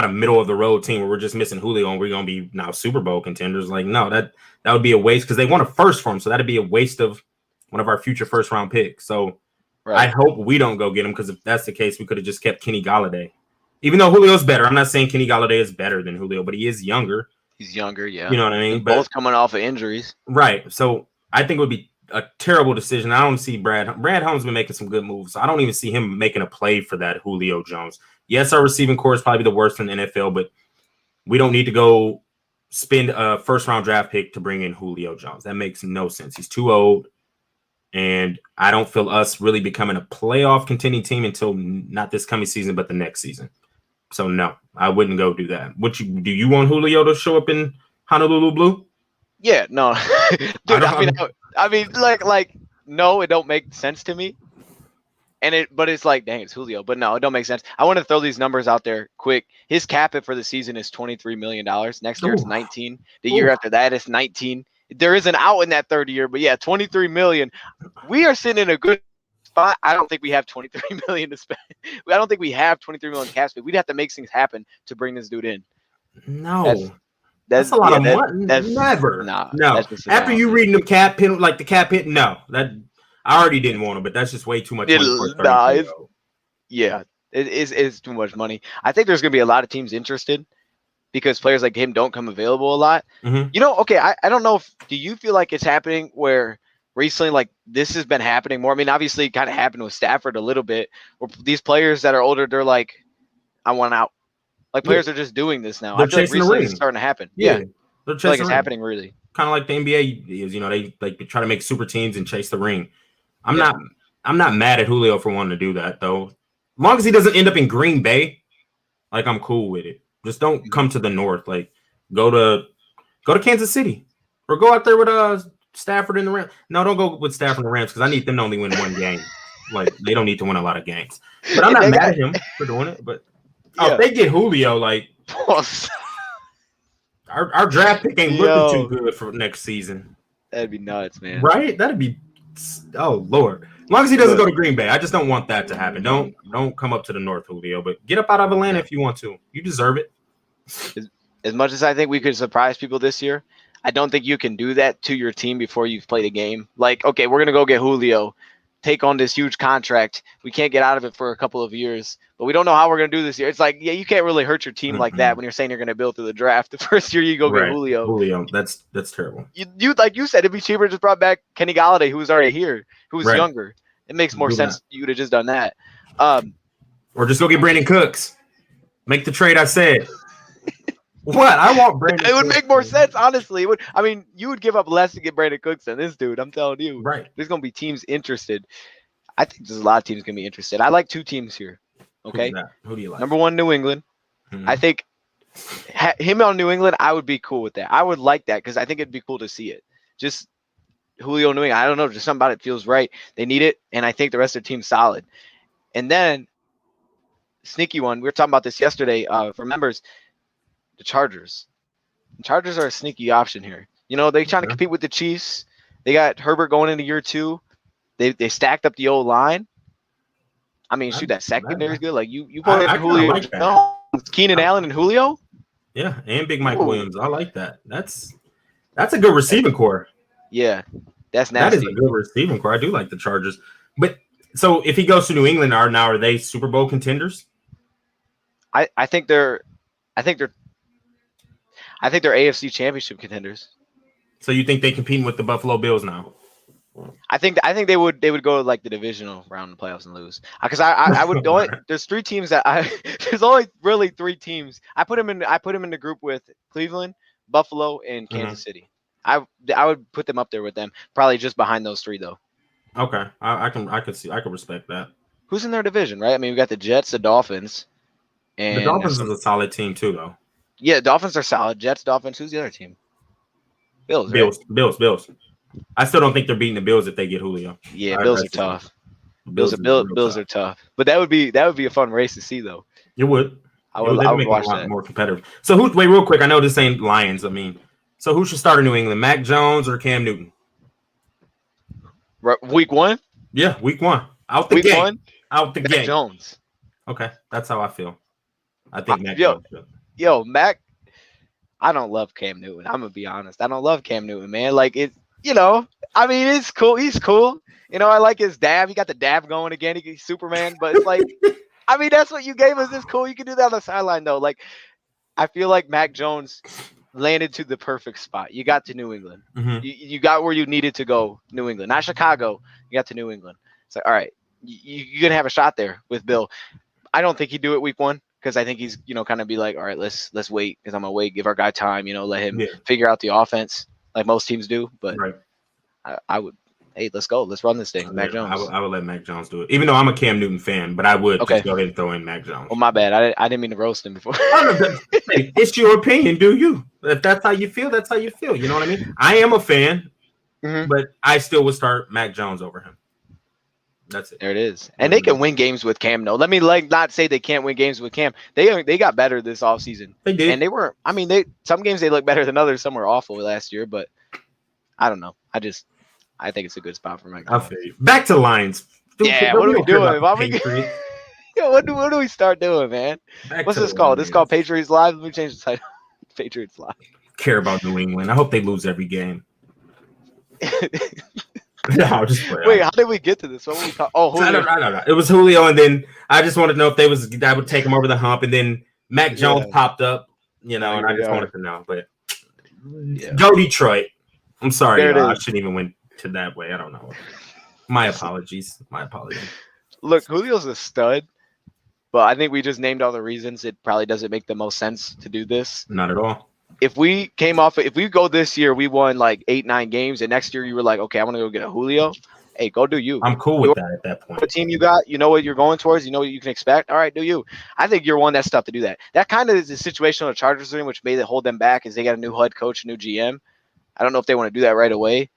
B: middle of the road team where we're just missing Julio and we're going to be now Super Bowl contenders. Like, no, that would be a waste because they want a first for him. So that'd be a waste of one of our future first round picks. So I hope we don't go get him, because if that's the case, we could have just kept Kenny Golladay. Even though Julio's better, I'm not saying Kenny Golladay is better than Julio, but he is younger.
A: He's younger, yeah.
B: You know what I mean?
A: Both coming off of injuries.
B: Right. So I think it would be a terrible decision. I don't see Brad Holmes been making some good moves. So I don't even see him making a play for that Julio Jones. Yes, our receiving core is probably the worst in the NFL, but we don't need to go spend a first-round draft pick to bring in Julio Jones. That makes no sense. He's too old, and I don't feel us really becoming a playoff contending team until not this coming season, but the next season. So, no, I wouldn't go do that. Do you want Julio to show up in Honolulu Blue?
A: Yeah, no. Dude, I mean, no, it don't make sense to me. But it's like, dang, it's Julio. But no, it don't make sense. I want to throw these numbers out there quick. His cap hit for the season is $23 million. Next year it's 19. The year after that it's 19. There is an out in that third year, but yeah, 23 million. We are sitting in a good spot. I don't think we have 23 million to spend. I don't think we have 23 million cap space. We'd have to make things happen to bring this dude in.
B: No. That's a lot of money. Never. No. After you reading the cap hit, like the cap hit, no. I already didn't want him, but that's just way too much money.
A: It's too much money. I think there's going to be a lot of teams interested because players like him don't come available a lot.
B: Mm-hmm.
A: You know, okay, I don't know do you feel like it's happening where recently, like, this has been happening more? I mean, obviously it kind of happened with Stafford a little bit, where these players that are older, they're like, I want out. Like players are just doing this now.
B: They're
A: I feel like
B: chasing the
A: recently
B: ring.
A: it's starting to happen.
B: Yeah.
A: I feel like it's happening really.
B: Kind of like the NBA is, they like try to make super teams and chase the ring. I'm not mad at Julio for wanting to do that though. As long as he doesn't end up in Green Bay, like I'm cool with it. Just don't come to the north. Like go to Kansas City or go out there with Stafford and the Rams. No, don't go with Stafford and the Rams because I need them to only win one game. Like they don't need to win a lot of games. But I'm not mad at him for doing it. But if they get Julio, like our draft pick ain't looking too good for next season.
A: That'd be nuts, man.
B: Right? That'd be Lord. As long as he doesn't go to Green Bay, I just don't want that to happen. Don't come up to the north, Julio. But get up out of Atlanta if you want to. You deserve it.
A: As much as I think we could surprise people this year, I don't think you can do that to your team before you've played a game. Like, okay, we're gonna go get Julio, take on this huge contract. We can't get out of it for a couple of years, but we don't know how we're gonna do this year. It's like, you can't really hurt your team like that when you're saying you're gonna build through the draft. The first year you go get Julio.
B: That's terrible.
A: You like you said, it'd be cheaper to just brought back Kenny Galladay, who was already here, who was younger. It makes more sense. You would have just done that.
B: Or just go get Brandon Cooks. Make the trade I said. What? I want Brandon
A: It would make more sense, honestly. It would. I mean, you would give up less to get Brandon Cooks than this dude. I'm telling you.
B: Right.
A: There's going to be teams interested. I think there's a lot of teams going to be interested. I like two teams here. Okay.
B: Who do you like?
A: Number one, New England.
B: Mm-hmm.
A: I think him on New England, I would be cool with that. I would like that because I think it'd be cool to see it. Just Julio New England. I don't know. Just something about it feels right. They need it. And I think the rest of their team's solid. And then, sneaky one. We were talking about this yesterday for members. The Chargers. The Chargers are a sneaky option here. They're trying to compete with the Chiefs. They got Herbert going into year 2. They stacked up the old line. I mean, that secondary is good. Like you put in Julio, like Keenan Allen and Julio.
B: Yeah, and Big Mike Williams. I like that. That's a good receiving core.
A: Yeah, that's nasty.
B: That is a good receiving core. I do like the Chargers. But so if he goes to New England, are they Super Bowl contenders?
A: I think they're AFC Championship contenders.
B: So you think they competing with the Buffalo Bills now?
A: I think they would go like the divisional round in the playoffs and lose. Because I would go. There's 3 teams there's only really 3 teams. I put them in the group with Cleveland, Buffalo, and Kansas City. I would put them up there with them, probably just behind those 3 though.
B: Okay, I can respect that.
A: Who's in their division, right? I mean, we got the Jets, the Dolphins, and
B: the Dolphins is a solid team too, though.
A: Yeah, Dolphins are solid. Jets, Dolphins. Who's the other team? Bills.
B: Bills. I still don't think they're beating the Bills if they get Julio.
A: Yeah, Bills are tough. Bills are tough. But that would be a fun race to see, though.
B: It would.
A: I would
B: make
A: watch
B: it a lot
A: that.
B: more competitive. So wait, real quick. I know this ain't Lions. I mean, so who should start in New England? Mac Jones or Cam Newton?
A: Week 1?
B: Yeah, week 1. Out the gate. Out the gate.
A: Jones.
B: Okay, that's how I feel. I think Mac Jones should.
A: Mac. I don't love Cam Newton. I'm gonna be honest. I don't love Cam Newton, man. Like I mean, it's cool. He's cool. I like his dab. He got the dab going again. He's Superman. But it's like, I mean, that's what you gave us. It's cool. You can do that on the sideline though. Like, I feel like Mac Jones landed to the perfect spot. You got to New England.
B: Mm-hmm.
A: You got where you needed to go. New England, not Chicago. You got to New England. It's like, all right, you're gonna have a shot there with Bill. I don't think he'd do it week 1. Because I think he's, kind of be like, all right, let's wait. Because I'm gonna wait, give our guy time, let him figure out the offense like most teams do. But I would, hey, let's go, let's run this thing. Mac Jones.
B: I would let Mac Jones do it, even though I'm a Cam Newton fan. But I would just go ahead and throw in Mac Jones.
A: Oh, my bad. I didn't mean to roast him before.
B: Hey, it's your opinion. Do you? If that's how you feel, that's how you feel. You know what I mean? I am a fan, but I still would start Mac Jones over him. That's it.
A: There it is. And they can win games with Cam, though. Let me not say they can't win games with Cam. They got better this offseason.
B: They did.
A: And they weren't, I mean, some games they look better than others. Some were awful last year, but I don't know. I think it's a good spot for Mike.
B: I feel you. Back to Lions.
A: Dude, what are we doing? What do we start doing, man? What's this called? This is called Patriots Live? Let me change the title. Patriots Live.
B: Care about New England. I hope they lose every game. No, just
A: wait. How did we get to this? What were we talking? Oh, Julio.
B: I don't know. It was Julio, and then I just wanted to know if that would take him over the hump, and then Mac Jones popped up, and I just wanted to know. But go Detroit. I'm sorry, I shouldn't even went to that way. I don't know. My apologies.
A: Look, Julio's a stud, but I think we just named all the reasons. It probably doesn't make the most sense to do this.
B: Not at all.
A: If we go this year, we won like 8-9 games, and next year you were like, okay, I want to go get a Julio. Hey, go do you.
B: I'm cool with that at that point.
A: The team you got, you know what you're going towards, you know what you can expect. All right, do you? I think you're one that's tough to do that. That kind of is the situation the Chargers are in, which made it hold them back, is they got a new head coach, a new GM. I don't know if they want to do that right away.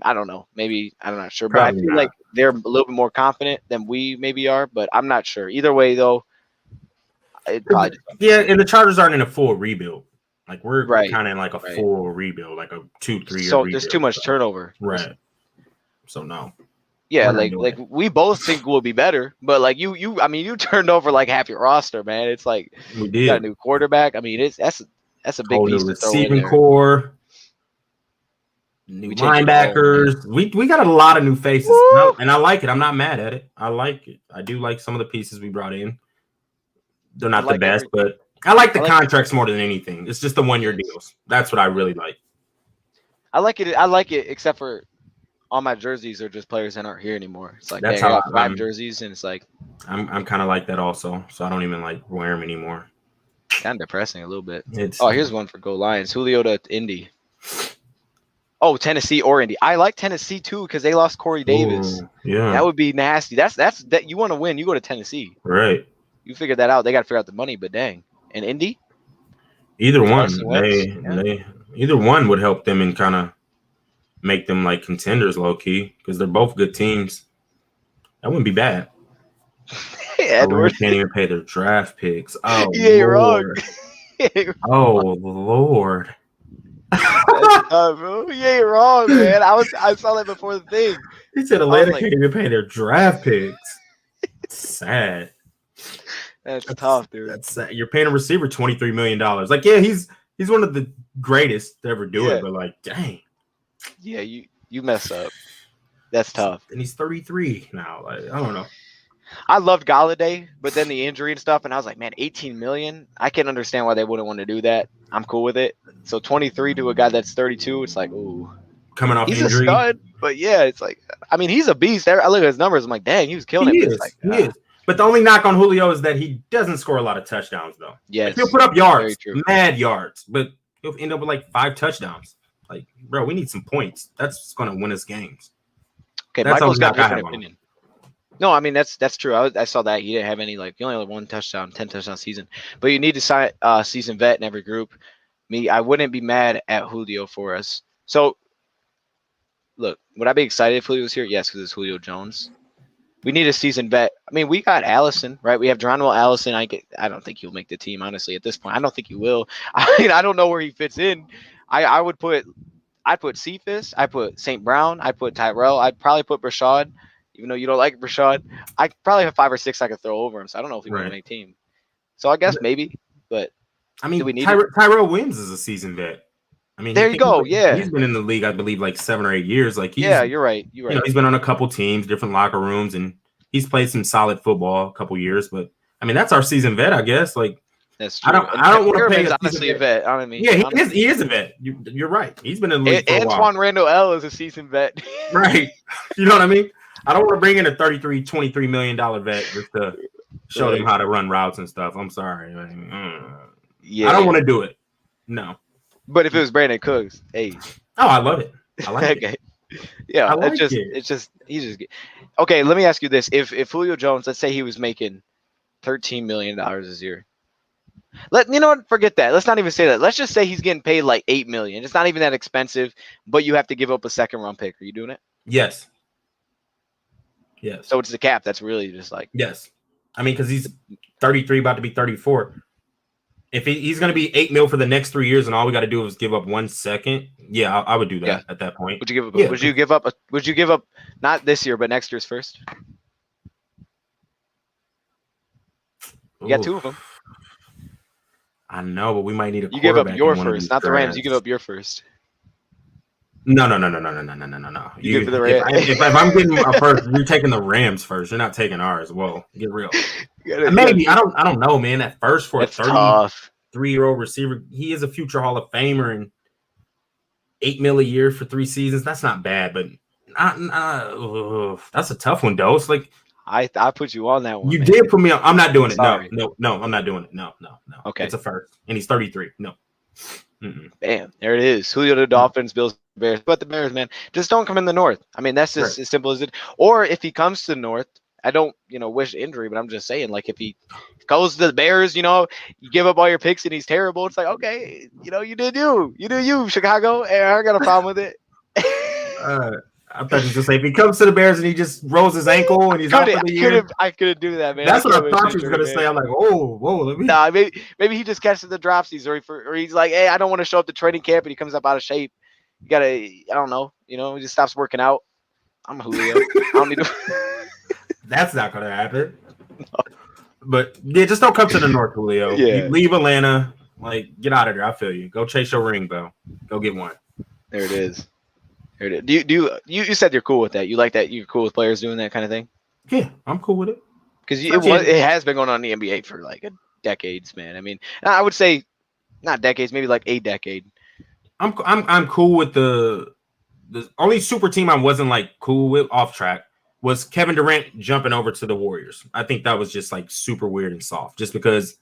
A: I don't know. Maybe I'm not sure,
B: Probably
A: but I feel
B: not.
A: like they're a little bit more confident than we maybe are. But I'm not sure. Either way, though, it probably
B: and the Chargers aren't in a full rebuild. Like we're
A: Right,
B: kind of in like a
A: right.
B: full rebuild, like a 2-3 year.
A: so
B: rebuild.
A: there's too much turnover.
B: Right. So no.
A: Yeah,
B: We're not doing
A: like
B: it.
A: we both think we'll be better, but like I mean, you turned over like half your roster, man. It's like
B: We
A: you got a
B: did.
A: new quarterback. I mean, that's a big
B: Whole new
A: piece to throw in
B: receiving
A: there.
B: core. New
A: We changed it all,
B: linebackers. We got a lot of new faces,
A: Woo!
B: and I like it. I'm not mad at it. I like it. I do like some of the pieces we brought in. They're not the
A: like
B: best, but I like the
A: I like-
B: contracts more than anything. It's just the 1 year deals. That's what I really like.
A: I like it, except for all my jerseys are just players that aren't here anymore. It's like
B: That's
A: dang, I
B: how
A: got 5
B: I'm-
A: jerseys, and it's like
B: I'm kind of like that also, so I don't even like wear them anymore.
A: kind of depressing a little bit.
B: It's
A: Oh, here's one for Go Lions. Julio to Indy. Oh, Tennessee or Indy. I like Tennessee too because they lost Corey Davis.
B: Ooh, yeah,
A: That would be nasty. That you want to win. You go to Tennessee.
B: right.
A: You figured that out. They got to figure out the money, but dang. And Indy?
B: Either one,
A: Carson Wentz,
B: either one would help them and kind of make them like contenders, low key, because they're both good teams. That wouldn't be bad.
A: Edward.
B: Can't even pay their draft picks. Oh,
A: You ain't wrong.
B: Lord. Oh Lord.
A: Bro. You ain't wrong, man. I saw that before the thing.
B: He said
A: was
B: Atlanta
A: like-
B: can't even pay their draft picks. Sad.
A: That's tough, dude.
B: That's sad. You're paying a receiver $23 million. Like, yeah, he's one of the greatest to ever do
A: Yeah.
B: it, but like, dang.
A: Yeah, you mess up. That's tough.
B: And he's 33 now. Like, I don't know.
A: I loved Galladay, but then the injury and stuff, and I was like, man, 18 million. I can understand why they wouldn't want to do that. I'm cool with it. So 23 to a guy that's 32, it's like, ooh,
B: Coming off
A: he's
B: injury.
A: a stud. But yeah, it's like, I mean, he's a beast. I look at his numbers. I'm like, dang, he was killing
B: He
A: it. But
B: is.
A: it's like,
B: He is. But the only knock on Julio is that he doesn't score a lot of touchdowns, though.
A: yes,
B: He'll put up
A: very
B: yards,
A: true.
B: mad yards, but he'll end up with like 5 touchdowns. Like, bro, we need some points. That's what's going to win us games.
A: Okay,
B: That's
A: Michael's
B: all
A: got a
B: knock I
A: different
B: have on him.
A: opinion. No, I mean that's true. I saw that he didn't have any he only had 1 touchdown, 10 touchdown season. But you need to sign season vet in every group. I wouldn't be mad at Julio for us. So, look, would I be excited if Julio was here? Yes, because it's Julio Jones. We need a seasoned vet. I mean, we got Allison, right? We have Geronimo Allison. I don't think he'll make the team, honestly, at this point. I don't think he will. I mean, I don't know where he fits in. I'd put Cephas. I put St. Brown. I put Tyrell. I'd probably put Brashad, even though you don't like Brashad. I probably have 5 or 6 I could throw over him. So I don't know if he would make team. So I guess maybe, but
B: I mean,
A: do we need
B: Tyrell Williams is a seasoned vet. I mean,
A: There you go, yeah.
B: He's been in the league, I believe, like 7 or 8 years. Like,
A: you're right. You're
B: you
A: right.
B: know, he's been on a couple teams, different locker rooms, and he's played some solid football a couple years. But I mean, that's our seasoned vet, I guess. Like,
A: That's true.
B: I don't want to pay.
A: Honestly, a vet. I mean,
B: Yeah,
A: honestly.
B: he is a vet. You're right. He's been in the league for a while.
A: Antoine Randall L is a seasoned vet.
B: Right. You know what I mean? I don't want to bring in a $23 million vet just to show them how to run routes and stuff. I'm sorry.
A: Yeah,
B: I don't want to do it. No.
A: But if it was Brandon Cooks, hey.
B: Oh, I love it. I like it.
A: Okay. Yeah,
B: I like
A: it's just okay. Let me ask you this: If Julio Jones, let's say he was making $13 million this year, you know what? Forget that. Let's not even say that. Let's just say he's getting paid like $8 million. It's not even that expensive, but you have to give up a 2nd-round pick. Are you doing it?
B: Yes. Yes.
A: So it's the cap. That's really just like
B: Yes. I mean, because he's 33, about to be 34. If he's going to be $8 million for the next 3 years, and all we got to do is give up 1 second, yeah, I would do that at that point.
A: Would you give up?
B: Yeah.
A: Would you give up not this year, but next year's first? You got 2 of them.
B: I know, but we might need a.
A: You give up
B: quarterback
A: your
B: in one of
A: first,
B: these
A: not the Rams. You
B: drafts.
A: give up your first.
B: No.
A: You give it to the Rams.
B: If I'm getting a first, you're taking the Rams first. You're not taking ours. Whoa, get real. Maybe I don't know, man. That first for
A: That's
B: a
A: tough.
B: 33-year-old receiver, he is a future Hall of Famer, and $8 million a year for 3 seasons. That's not bad, but that's a tough one, though. It's like
A: I put you on that one.
B: You
A: man.
B: did put me on. I'm not doing it.
A: Sorry.
B: No, I'm not doing it. No.
A: Okay.
B: It's a first, and he's 33. No.
A: Bam, there it is. Julio the Dolphins, Bills, Bears. But the Bears, man, just don't come in the North. I mean, that's just as simple as it. Or if he comes to the North, I don't, wish injury, but I'm just saying, like, if he goes to the Bears, you give up all your picks and he's terrible. It's like, okay, you did you, Chicago, and I got a problem with it.
B: I thought you were just say if he comes to the Bears and he just rolls his ankle and he's out for the year.
A: I couldn't do that, man.
B: That's what I thought you was gonna say. I'm like, whoa, let me.
A: Nah, maybe he just catches the dropsies, or he's like, hey, I don't want to show up to training camp, and he comes up out of shape. You gotta, I don't know, he just stops working out. I'm Julio. I don't need to.
B: That's not gonna happen. No. But yeah, just don't come to the North, Julio.
A: Yeah.
B: You leave Atlanta, like get out of there. I feel you. Go chase your ring, bro. Go get one.
A: There it is. You said you're cool with that? You like that? You're cool with players doing that kind of thing?
B: Yeah, I'm cool with it.
A: Because it has been going on in the NBA for like decades, man. I mean, I would say not decades, maybe like a decade.
B: I'm cool with the only super team I wasn't like cool with off track was Kevin Durant jumping over to the Warriors. I think that was just like super weird and soft, just because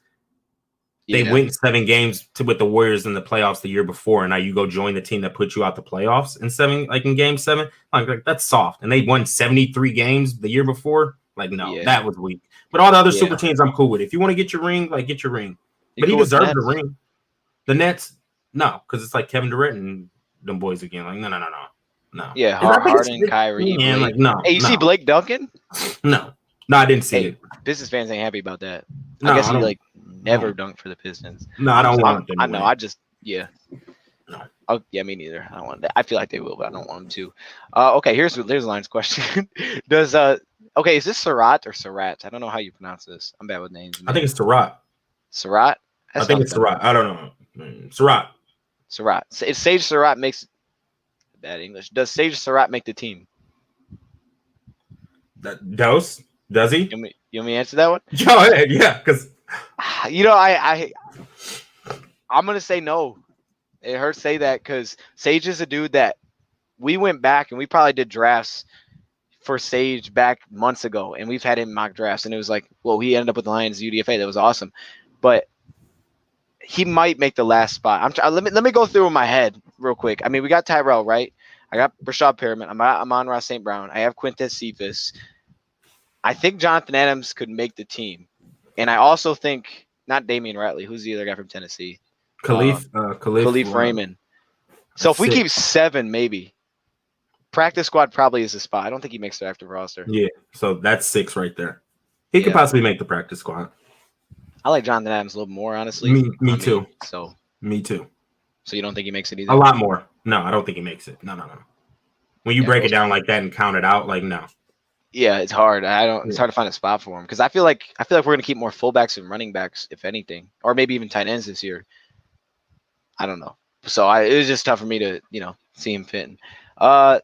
B: they went 7 games with the Warriors in the playoffs the year before, and now you go join the team that put you out the playoffs in game 7. Like that's soft. And they won 73 games the year before. Like, no, that was weak. But all the other super teams I'm cool with. If you want to get your ring, like get your ring. But he deserves the ring. The Nets, no, because it's like Kevin Durant and them boys again. Like, no.
A: Yeah, Harden, Kyrie.
B: Man, like, no.
A: Hey, you see Blake Duncan?
B: No, I didn't see it.
A: Business fans ain't happy about that.
B: No,
A: I guess he never dunked for the Pistons.
B: No, I don't want them.
A: I know. No. Oh, yeah, me neither. I don't want that. I feel like they will, but I don't want them to. Okay, here's Line's question. Is this Surratt or Surratt? I don't know how you pronounce this. I'm bad with names.
B: I think it's Surratt.
A: Surratt?
B: I think it's Surratt. I don't know. Surratt.
A: If Sage Surratt makes bad English, does Sage Surratt make the team?
B: Does he?
A: You want me to answer that one?
B: Go ahead, yeah, because
A: I'm gonna say no. It hurts to say that because Sage is a dude that we went back and we probably did drafts for Sage back months ago, and we've had him mock drafts, and it was like, well, he ended up with the Lions UDFA. That was awesome, but he might make the last spot. Let me go through in my head real quick. I mean, we got Tyrell, right? I got Rashad Perriman. I'm on Ross St. Brown. I have Quintez Cephas. I think Jonathan Adams could make the team, and I also think not Damian Ratley. Who's the other guy from Tennessee? Khalif Raymond. So if we keep 7, maybe practice squad probably is the spot. I don't think he makes the active roster.
B: Yeah, so that's 6 right there. He could possibly make the practice squad.
A: I like Jonathan Adams a little more, honestly.
B: Me too. Me too.
A: So you don't think he makes it either?
B: A lot more. No, I don't think he makes it. No. When you break it down like that and count it out, like no.
A: Yeah, it's hard. It's hard to find a spot for him because I feel like we're gonna keep more fullbacks and running backs, if anything, or maybe even tight ends this year. I don't know. So it was just tough for me to see him fitting.
B: I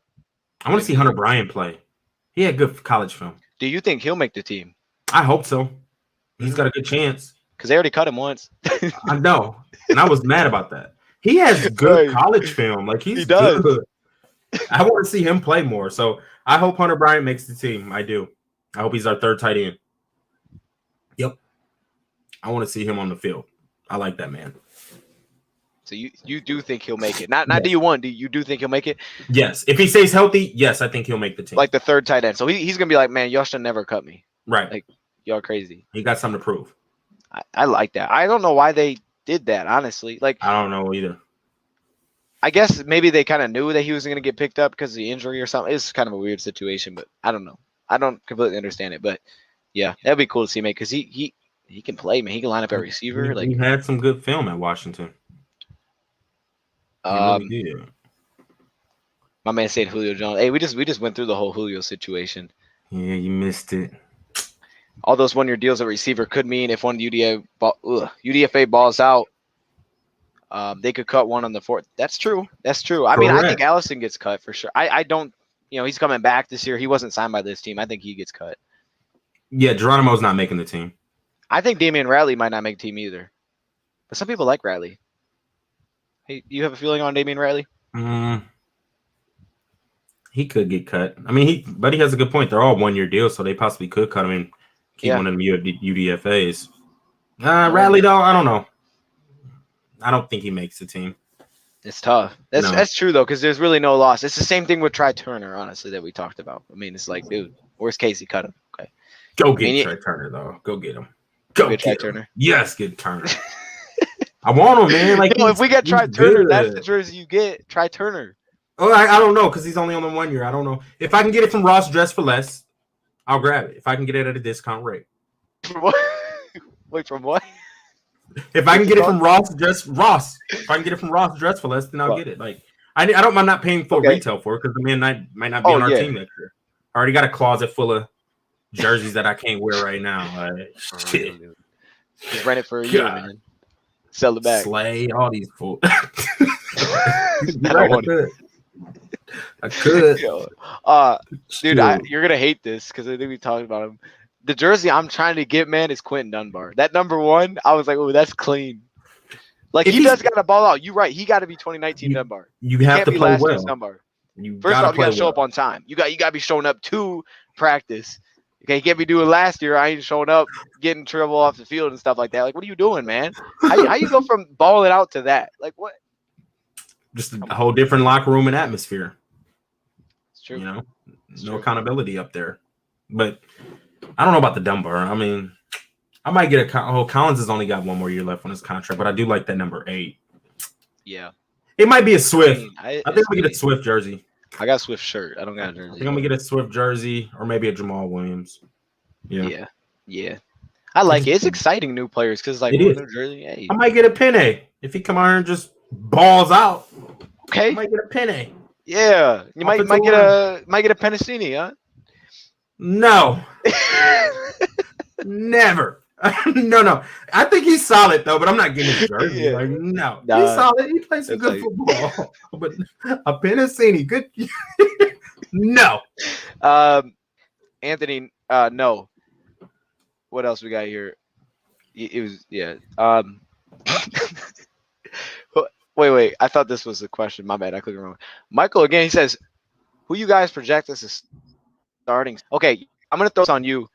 B: want to see Hunter Bryant play. He had good college film.
A: Do you think he'll make the team?
B: I hope so. He's got a good chance.
A: Because they already cut him once.
B: I know, and I was mad about that. He has good college film. Like he does. Good. I want to see him play more. So I hope Hunter Bryant makes the team. I do. I hope he's our 3rd tight end. Yep. I want to see him on the field. I like that man.
A: So you do think he'll make it? Not do you want? Do you think he'll make it?
B: Yes. If he stays healthy, yes, I think he'll make the team.
A: Like the 3rd tight end. So he's gonna be like, man, y'all should never cut me.
B: Right.
A: Like y'all crazy.
B: He got something to prove.
A: I like that. I don't know why they did that, honestly. Like
B: I don't know either.
A: I guess maybe they kind of knew that he was going to get picked up because of the injury or something. It's kind of a weird situation, but I don't know. I don't completely understand it, but yeah, that'd be cool to see, mate, because he can play, man. He can line up at receiver.
B: He had some good film at Washington. Really did.
A: My man said Julio Jones. Hey, we just went through the whole Julio situation.
B: Yeah, you missed it.
A: All those 1-year deals at receiver could mean if one UDFA balls out, they could cut one on the 4th. That's true. I mean, I think Allison gets cut for sure. I don't, he's coming back this year. He wasn't signed by this team. I think he gets cut.
B: Yeah, Geronimo's not making the team.
A: I think Damian Ratley might not make the team either. But some people like Ratley. Hey, you have a feeling on Damian Ratley?
B: He could get cut. I mean, but he has a good point. They're all 1-year deals, so they possibly could cut him and keep one of them UDFAs. Radley, though, I don't know. I don't think he makes the team.
A: It's tough. That's true, though, because there's really no loss. It's the same thing with Try Turner, honestly, that we talked about. I mean, it's like, dude, worst case, he cut him. Okay.
B: Go get Try Turner, though. Go get him. Go get Try Turner. Yes, get Turner. I want him, man. Like,
A: if we get Try Turner, that's the jersey you get. Try Turner.
B: Oh, I don't know, because he's only on the 1 year. I don't know. If I can get it from Ross Dress for less, I'll grab it. If I can get it at a discount rate.
A: For what? Wait, from what?
B: If I can get it from Ross, if I can get it from Ross Dress for less, then I'll get it. Like I don't mind not paying full retail for it because the man might not be on our team next year. I already got a closet full of jerseys that I can't wear right now. Shit.
A: Just rent it for a year, man. Sell it back.
B: Slay all these fools. I could.
A: Dude, you're gonna hate this because I think we talked about him. The jersey I'm trying to get, man, is Quentin Dunbar. That number 1, I was like, oh, that's clean. Like, he does got to ball out. You're right. He got to be 2019 Dunbar.
B: You have to play well.
A: Dunbar. First off, you got to show up on time. You got to be showing up to practice. Okay, you can't be doing last year. I ain't showing up, getting trouble off the field and stuff like that. Like, what are you doing, man? How you go from balling out to that? Like, what?
B: Just a whole different locker room and atmosphere.
A: It's true.
B: You know, no accountability up there. But I don't know about the Dunbar. I mean, I might get Collins has only got 1 more year left on his contract, but I do like that number 8.
A: Yeah.
B: It might be a Swift. I think I'm going to get a Swift jersey.
A: I got a Swift shirt. I don't got a jersey.
B: I think I'm going to get a Swift jersey or maybe a Jamal Williams.
A: Yeah. I like it. It's exciting new players because, like, new jersey. Hey.
B: I might get a Penne if he come out here and just balls out.
A: Okay.
B: I might get a Penne.
A: Yeah. You might get a Pennicini, huh?
B: No. Never. No. I think he's solid though, but I'm not getting his jersey. Like, no. He's solid. He plays some good football. But a Pennicini, good. No.
A: Anthony, no. What else we got here? It was Wait. I thought this was a question. My bad. I clicked wrong. Michael again. He says, "Who you guys project as a starting?" Okay, I'm gonna throw this on you.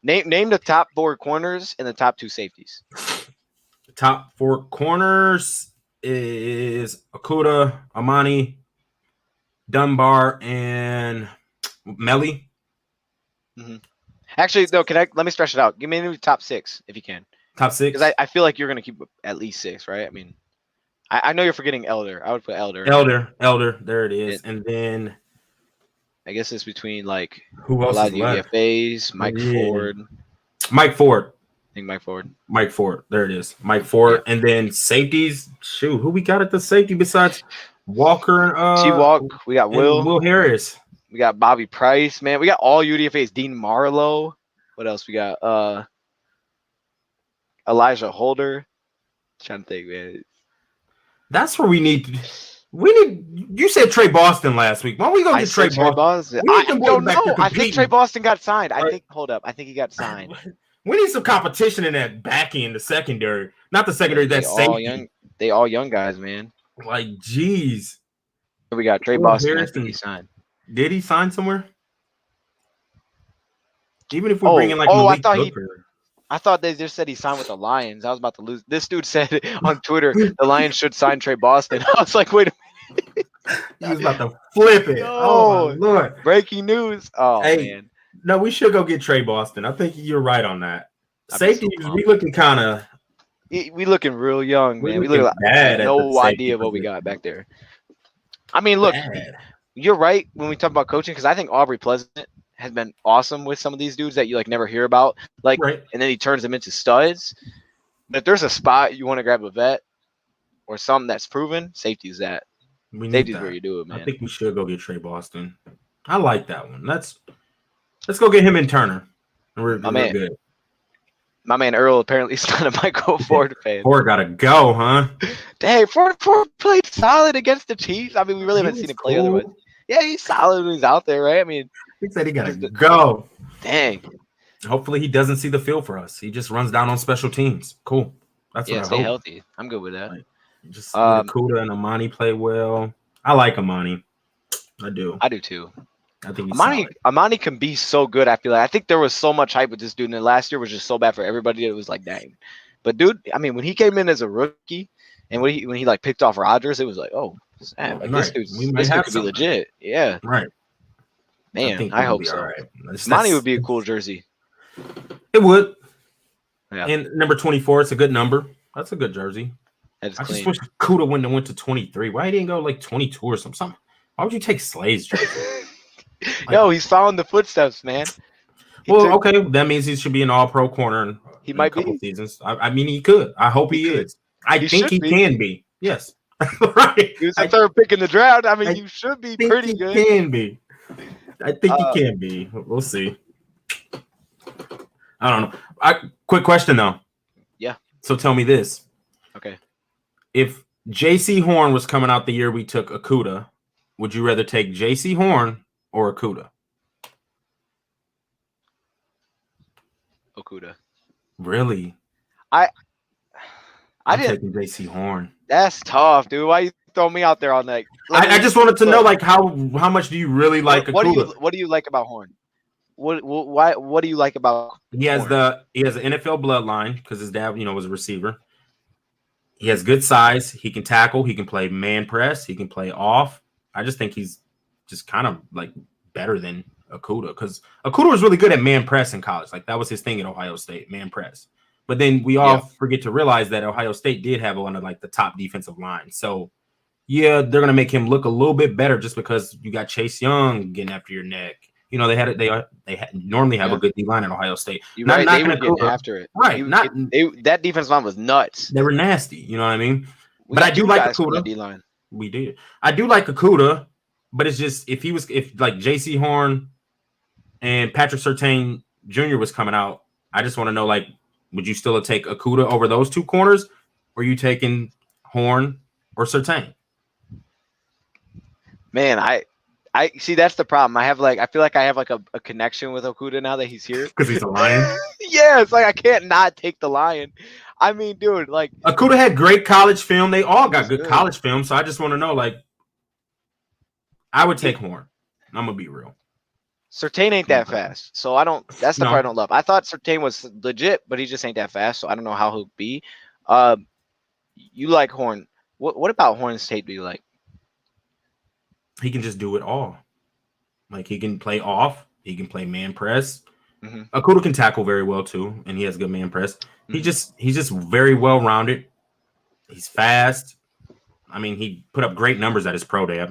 A: Name the top 4 corners and the top 2 safeties.
B: The top 4 corners is Okuda, Amani, Dunbar, and Melly.
A: Mm-hmm. Actually, no. Let me stretch it out. Give me the top 6 if you can.
B: Top 6?
A: Because I feel like you're gonna keep at least 6, right? I mean, I know you're forgetting Elder. I would put Elder.
B: Elder. There it is. And then
A: I guess it's between like
B: who else? A lot of
A: UDFAs, Mike Ford.
B: Mike Ford.
A: I think Mike Ford.
B: Mike Ford. There it is. Mike Ford. Yeah. And then safeties. Shoot, who we got at the safety besides Walker and
A: T-Walk? We got
B: Will Harris.
A: We got Bobby Price, man. We got all UDFAs. Dean Marlowe. What else we got? Elijah Holder. I'm trying to think, man.
B: That's where we need. You said Trey Boston last week. Why don't we go get Trey Boston?
A: I don't know. I think Trey Boston got signed. Hold up. I think he got signed.
B: We need some competition in that back end, the secondary. Not the secondary, that safety.
A: They all young guys, man.
B: Like, geez.
A: We got Trey Boston. I think he signed.
B: Did he sign somewhere? Even if we bring in like Malik Hooker.
A: I thought they just said he signed with the Lions. I was about to lose. This dude said on Twitter the Lions should sign Trey Boston. I was like, wait a minute.
B: He was about to flip it. Oh, my Lord.
A: Breaking news. Oh, man.
B: No, we should go get Trey Boston. I think you're right on that. Safety, we looking kind of.
A: We looking real young, man. We look bad. No idea what we got back there. I mean, look, you're right when we talk about coaching because I think Aubrey Pleasant has been awesome with some of these dudes that you like never hear about, and then he turns them into studs. But if there's a spot you want to grab a vet or something that's proven, safety is that. Safety is where you do it, man.
B: I think we should go get Trey Boston. I like that one. Let's go get him and Turner. We're good.
A: My man Earl apparently is not a Michael Ford fan.
B: Ford gotta go, huh?
A: Dang, Ford played solid against the Chiefs. I mean, we really haven't seen him play otherwise. Yeah, he's solid when he's out there, right? I mean,
B: he said he gotta go.
A: Dang.
B: Hopefully he doesn't see the field for us. He just runs down on special teams. Cool. That's what I
A: stay
B: hope.
A: Healthy. I'm good with that.
B: Just Kuda and Amani play well. I like Amani. I do.
A: I do too.
B: I think he's
A: Amani can be so good. I feel like I think there was so much hype with this dude, and then last year was just so bad for everybody. It was like, dang. But dude, I mean, when he came in as a rookie, and when he like picked off Rodgers, it was like, oh, snap, like
B: right.
A: this dude could be legit. Yeah,
B: right.
A: Man, I hope so.
B: Right.
A: Amani would be a cool jersey.
B: It would.
A: Yeah.
B: And number 24, it's a good number. That's a good jersey. I just wish Kuda wouldn't have went to 23. Why didn't he go like 22 or something? Why would you take Slade's jersey?
A: Yo, he's following the footsteps, man.
B: Okay, that means he should be an all-pro corner in
A: might
B: a couple seasons. I mean, he could. I hope he is. I think he can be. Yes. Right.
A: He was the third pick in the draft. I mean, you should be pretty good.
B: He can be. I think he can be. We'll see. I don't know. Quick question, though.
A: Yeah.
B: So tell me this.
A: Okay.
B: If J.C. Horn was coming out the year we took Okudah, would you rather take J.C. Horn or Okudah?
A: Okudah.
B: Really?
A: I'm
B: taking J.C. Horn.
A: That's tough, dude. Why you throw me out there on that?
B: I just wanted to know, like, how much do you really like Okudah?
A: What do you like about Horn? What do you like about?
B: He has an NFL bloodline because his dad, was a receiver. He has good size. He can tackle. He can play man press. He can play off. I just think he's just kind of like better than Okudah because Okudah was really good at man press in college. Like that was his thing at Ohio State, man press. But then we all forget to realize that Ohio State did have one of like the top defensive lines. So yeah, they're gonna make him look a little bit better just because you got Chase Young getting after your neck. They normally have a good D line at Ohio State.
A: They were getting after it.
B: Right.
A: That defense line was nuts.
B: They were nasty. You know what I mean? But I do like Okudah.
A: D-line.
B: We did. I do like Okudah, but it's just if like J.C. Horn and Patrick Surtain Jr. was coming out, I just want to know, like, would you still take Okudah over those two corners, or are you taking Horn or Surtain?
A: Man, I see that's the problem. I feel like I have like a connection with Okudah now that he's here.
B: Because he's a Lion?
A: Yeah, it's like I can't not take the Lion. I mean, dude, like
B: Okudah had great college film. They all got good college film. So I just want to know, like, I would take Horn. I'm gonna be real.
A: Surtain ain't that fast. So that's the part I don't love. I thought Surtain was legit, but he just ain't that fast. So I don't know how he'll be. You like Horn. What about Horn's tape do you like?
B: He can just do it all. Like he can play off. He can play man press. Mm-hmm. Okudah can tackle very well too, and he has good man press. Mm-hmm. He's just very well rounded. He's fast. I mean, he put up great numbers at his pro day. I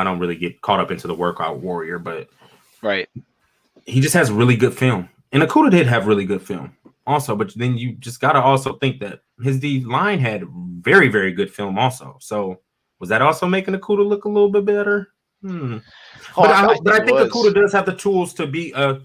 B: don't really get caught up into the workout warrior, but
A: right.
B: He just has really good film. And Okudah did have really good film also, but then you just got to also think that his D line had very, very good film also. So was that also making Okudah look a little bit better? But I think Okudah does have the tools to be a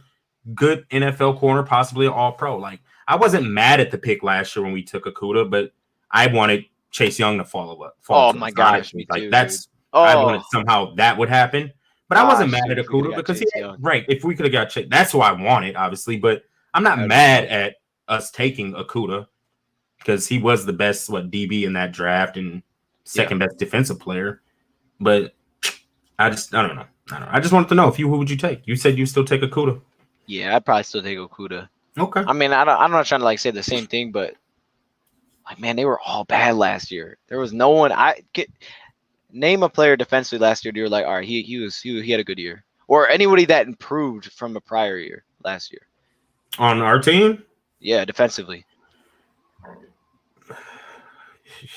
B: good NFL corner, possibly an all-pro. Like, I wasn't mad at the pick last year when we took Okudah, but I wanted Chase Young to fall up.
A: Oh, my gosh, me
B: like
A: too,
B: that's I wanted somehow that would happen. But I wasn't mad at Okudah because if we could have got Chase, that's who I wanted, obviously. But I'm not mad at us taking Okudah because he was the best DB in that draft and second best defensive player. But I don't know. I just wanted to know who would you take? You said you still take Okudah.
A: Yeah, I'd probably still take Okudah.
B: Okay.
A: I mean, I'm not trying to like say the same thing, but like, man, they were all bad last year. There was no one. Name a player defensively last year. You're like, all right, he had a good year, or anybody that improved from the prior year last year
B: on our team.
A: Yeah, defensively.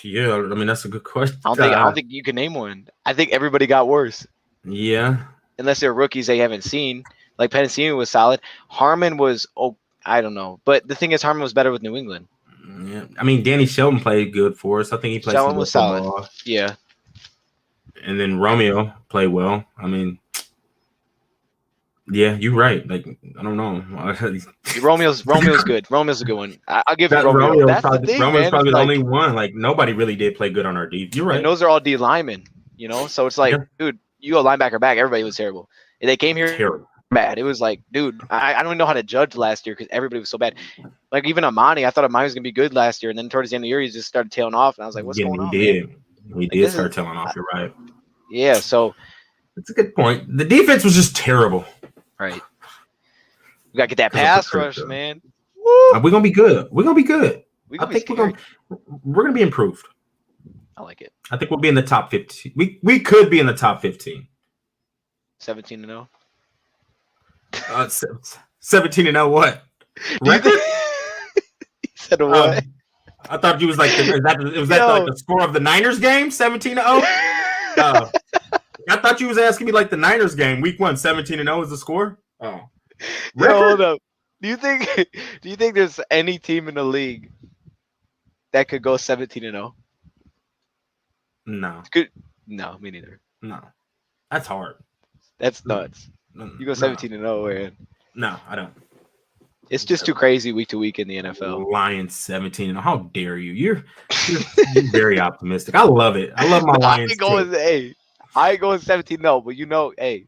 B: Yeah, I mean that's a good question.
A: I don't think you can name one. I think everybody got worse.
B: Yeah,
A: unless they're rookies they haven't seen. Like Pennsylvania was solid. Harmon was I don't know, but the thing is, Harmon was better with New England.
B: Yeah, I mean Danny Shelton played good for us. I think he played.
A: Shelton was solid. Yeah.
B: And then Romeo played well. I mean, yeah, you're right. Like, I don't know.
A: Romeo's good. Romeo's a good one. I'll give you Romeo. That's the thing,
B: Romeo's
A: man.
B: probably the only one. Like, nobody really did play good on our D. You're right.
A: And those are all D linemen, So it's like, dude, you go linebacker back. Everybody was terrible. And they came here bad. It was like, dude, I don't even know how to judge last year because everybody was so bad. Like, even Amani, I thought Amani was going to be good last year. And then towards the end of the year, he just started tailing off. And I was like, what's going on?
B: He did start tailing off. You're right.
A: Yeah, so
B: That's a good point. The defense was just terrible.
A: Right. We gotta get that
B: 'Cause of
A: pass
B: Patricia.
A: rush, man. Woo!
B: We're gonna be good. We're gonna be good.
A: We
B: I
A: gonna be
B: think
A: scary.
B: we're gonna be improved.
A: I like it.
B: I think we'll be in the top 15. We could be in the top 15.
A: 17-0.
B: 17-0 what?
A: Do you
B: Record?
A: think he said what?
B: I thought you was like was that like the score of the Niners game? 17-0? I thought you was asking me like the Niners game, week 1, 17-0 is the score? Oh.
A: Yo, hold up. Do you think there's any team in the league that could go 17-0?
B: No.
A: No, me neither.
B: No. That's hard.
A: That's nuts. You go 17-0, man.
B: No, I don't.
A: It's just too crazy week to week in the NFL.
B: Lions 17. How dare you? You're very optimistic. I love it. I love my Lions.
A: I ain't going 17-0, but hey,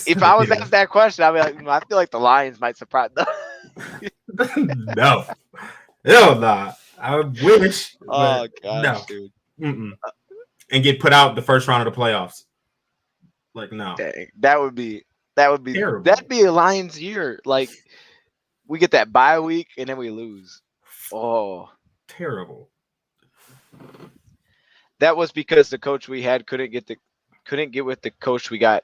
A: if I was asked that question, I'd be like, I feel like the Lions might surprise them.
B: No. Hell nah. I wish.
A: Oh gosh,
B: no.
A: dude.
B: And get put out the first round of the playoffs. Like, no.
A: Dang, that would be
B: terrible.
A: That'd be a Lions year. Like, we get that bye week and then we lose. Oh,
B: terrible.
A: That was because the coach we had couldn't get with the coach we got.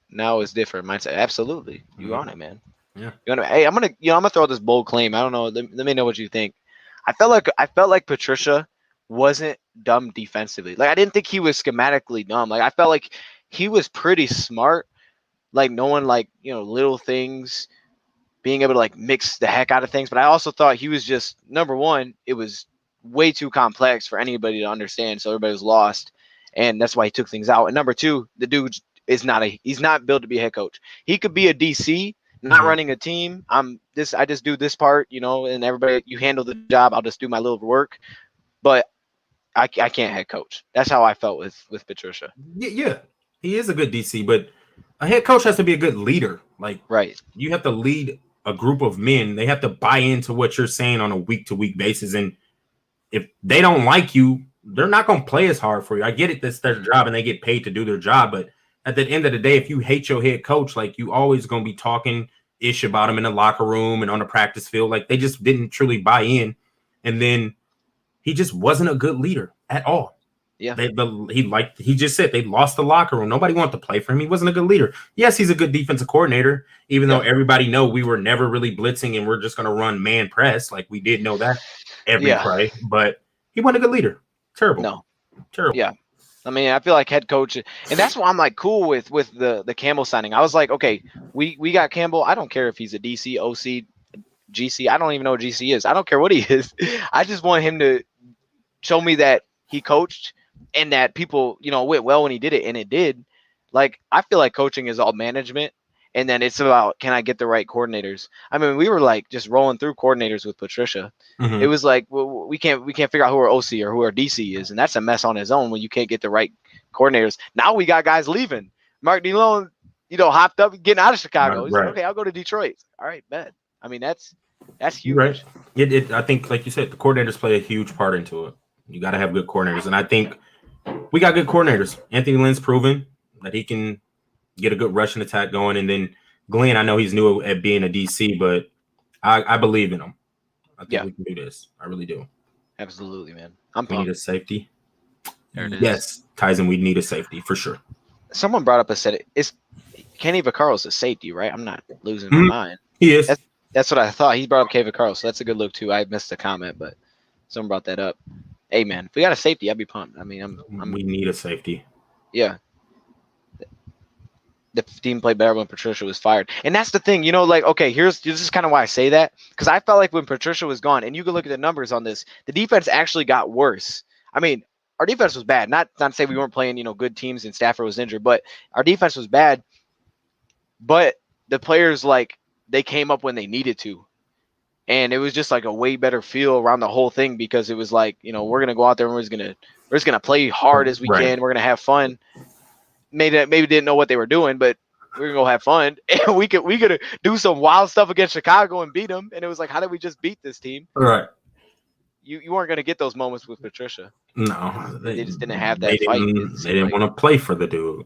A: Now is different mindset. Absolutely, you on it, man.
B: Yeah.
A: Hey, I'm gonna throw this bold claim. I don't know. Let me know what you think. I felt like Patricia wasn't dumb defensively. Like, I didn't think he was schematically dumb. Like, I felt like he was pretty smart. Like, knowing little things, being able to like mix the heck out of things. But I also thought he was just, number one, it was way too complex for anybody to understand, so everybody was lost, and that's why he took things out. And number two, the dude he's not built to be a head coach. He could be a DC, not running a team. I just do this part, and everybody, you handle the job. I'll just do my little work. But I can't head coach. That's how I felt with Patricia.
B: Yeah, he is a good DC, but a head coach has to be a good leader. Like,
A: right,
B: you have to lead a group of men. They have to buy into what you're saying on a week-to-week basis, and if they don't like you, they're not going to play as hard for you. I get it, that's their job, and they get paid to do their job, but at the end of the day, if you hate your head coach, like, you always going to be talking ish about him in the locker room and on the practice field. Like, they just didn't truly buy in, and then he just wasn't a good leader at all.
A: Yeah,
B: he just said they lost the locker room. Nobody wanted to play for him. He wasn't a good leader. Yes, he's a good defensive coordinator, even though everybody know we were never really blitzing and we're just going to run man press. Like, we did know that every play, but he wasn't a good leader. Terrible.
A: No,
B: terrible.
A: Yeah. I mean, I feel like head coach, and that's why I'm like cool with the Campbell signing. I was like, okay, we got Campbell. I don't care if he's a DC, OC, GC. I don't even know what GC is. I don't care what he is. I just want him to show me that he coached and that people, went well when he did it, and it did. Like, I feel like coaching is all management, and then it's about, can I get the right coordinators? I mean, we were like just rolling through coordinators with Patricia. It was like, well, we can't figure out who our OC or who our DC is, and that's a mess on his own when you can't get the right coordinators. Now we got guys leaving. Mark DeLone, hopped up, getting out of Chicago. He's like, okay, I'll go to Detroit. All right, bet. I mean, that's huge.
B: Right. I think, like you said, the coordinators play a huge part into it. You got to have good coordinators, and I think we got good coordinators. Anthony Lynn's proven that he can get a good rushing attack going, and then Glenn, I know he's new at being a DC, but I believe in him. I think we can do this. I really do.
A: Absolutely, man.
B: We need a safety.
A: There it is.
B: Yes, Tyson, we need a safety for sure.
A: Someone brought up Kenny Vaccaro's a safety, right? I'm not losing my mind.
B: He is.
A: That's what I thought. He brought up Kenny Vaccaro, so that's a good look too. I missed the comment, but someone brought that up. Hey, man, if we got a safety, I'd be pumped. I mean,
B: we need a safety.
A: Yeah. The team played better when Patricia was fired. And that's the thing, okay, this is kind of why I say that, because I felt like when Patricia was gone, and you can look at the numbers on this, the defense actually got worse. I mean, our defense was bad. Not to say we weren't playing, good teams and Stafford was injured, but our defense was bad. But the players, they came up when they needed to. And it was just like a way better feel around the whole thing, because it was like, we're going to go out there and we're just gonna play hard as we can. We're going to have fun. Maybe didn't know what they were doing, but we're gonna go have fun. And we could do some wild stuff against Chicago and beat them. And it was like, how did we just beat this team?
B: Right.
A: You weren't gonna get those moments with Patricia.
B: No,
A: they just didn't have that fight.
B: They didn't want to play for the dude.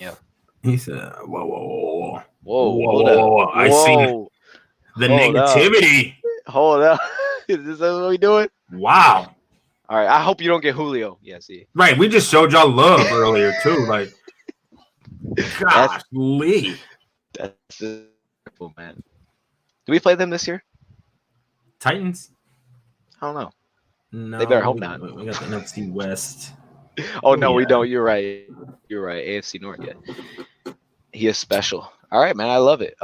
A: Yeah.
B: He said, "Whoa, whoa, whoa,
A: Whoa,
B: whoa,
A: hold
B: whoa,
A: up.
B: whoa! I see the
A: Hold up.
B: negativity.
A: Hold up. Is this what we doing?
B: Wow.
A: All right. I hope you don't get Julio. Yeah, see.
B: Right. We just showed y'all love earlier too. Like,
A: That's
B: gosh, Lee.
A: that's cool, man. Do we play them this year?
B: Titans?
A: I don't know.
B: No,
A: They better hope not.
B: we got the NFC West.
A: Oh no, we
B: Yeah.
A: don't. You're right. You're right. AFC North. Yeah. He is special. All right, man. I love it.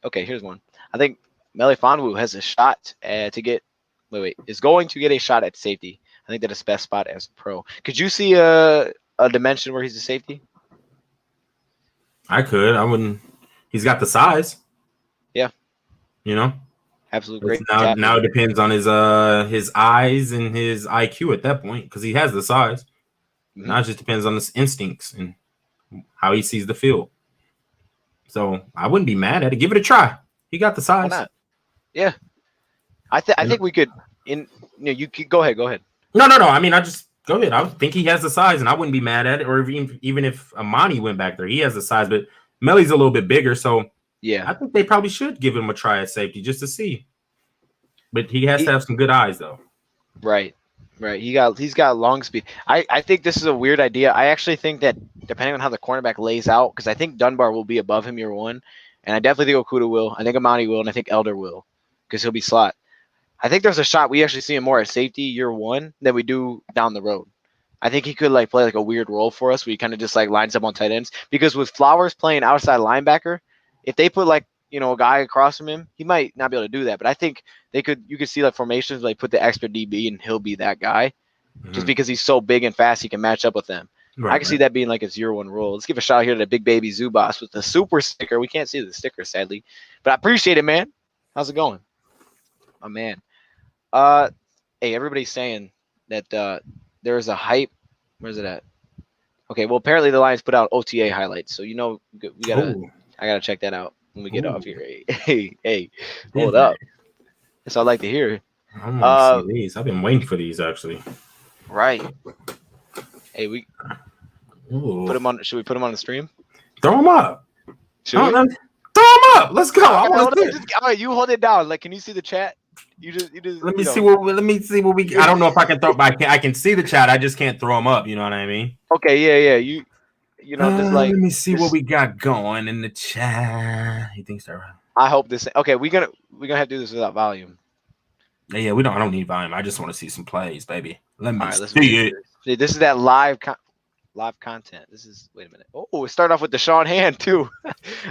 A: Okay. Here's one. I think Melifonwu has a shot to get. Wait. Is going to get a shot at safety. I think that's his best spot as a pro. Could you see a dimension where he's a safety?
B: I could. I wouldn't. He's got the size.
A: Yeah.
B: You know.
A: Absolute
B: It's
A: great.
B: now it depends on his eyes and his IQ at that point because he has the size.
A: Mhm.
B: Now it just depends on his instincts and how he sees the field. So I wouldn't be mad at it. Give it a try. He got the size.
A: Why not? Yeah. I think we could. You could go ahead. Go ahead.
B: No. I mean, I just go ahead. I think he has the size, and I wouldn't be mad at it. Or even if Amani went back there, he has the size, but Melly's a little bit bigger, so
A: Yeah.
B: I think they probably should give him a try at safety just to see. But he has to have some good eyes, though.
A: Right. He's got long speed. I think this is a weird idea. I actually think that depending on how the cornerback lays out, because I think Dunbar will be above him year one, and I definitely think Okuda will. I think Amani will, and I think Elder will, because he'll be slot. I think there's a shot we actually see him more at safety year one than we do down the road. I think he could play a weird role for us where he kind of just lines up on tight ends. Because with Flowers playing outside linebacker, if they put a guy across from him, he might not be able to do that. But I think you could see formations put the extra DB and he'll be that guy. Just because he's so big and fast, he can match up with them. Right, I can see that being his year one role. Let's give a shout out here to the big baby Zubas with the super sticker. We can't see the sticker, sadly. But I appreciate it, man. How's it going? Oh, man. Hey, everybody's saying that there's a hype. Where's it at? Okay, well, apparently the Lions put out OTA highlights, so we gotta. I gotta check that out when we get off here. Hey, hold up. That's what I like to hear.
B: I want to see these. I've been waiting for these actually.
A: Right. Hey, we put them on. Should we put them on the stream?
B: Throw them up.
A: Should we?
B: Throw them up. Let's go.
A: All right, you hold it down. Can you see the chat? You just.
B: Let me see what we. I don't know if I can throw. I can see the chat. I just can't throw them up. You know what I mean?
A: Okay. Yeah. Just
B: let me see what we got going in the chat. He thinks they're.
A: I hope this. Okay, we're gonna have to do this without volume.
B: Yeah, we don't. I don't need volume. I just want to see some plays, baby. Let me see it.
A: This is that live content. This is. Wait a minute. Oh, we start off with the Sean Hand too.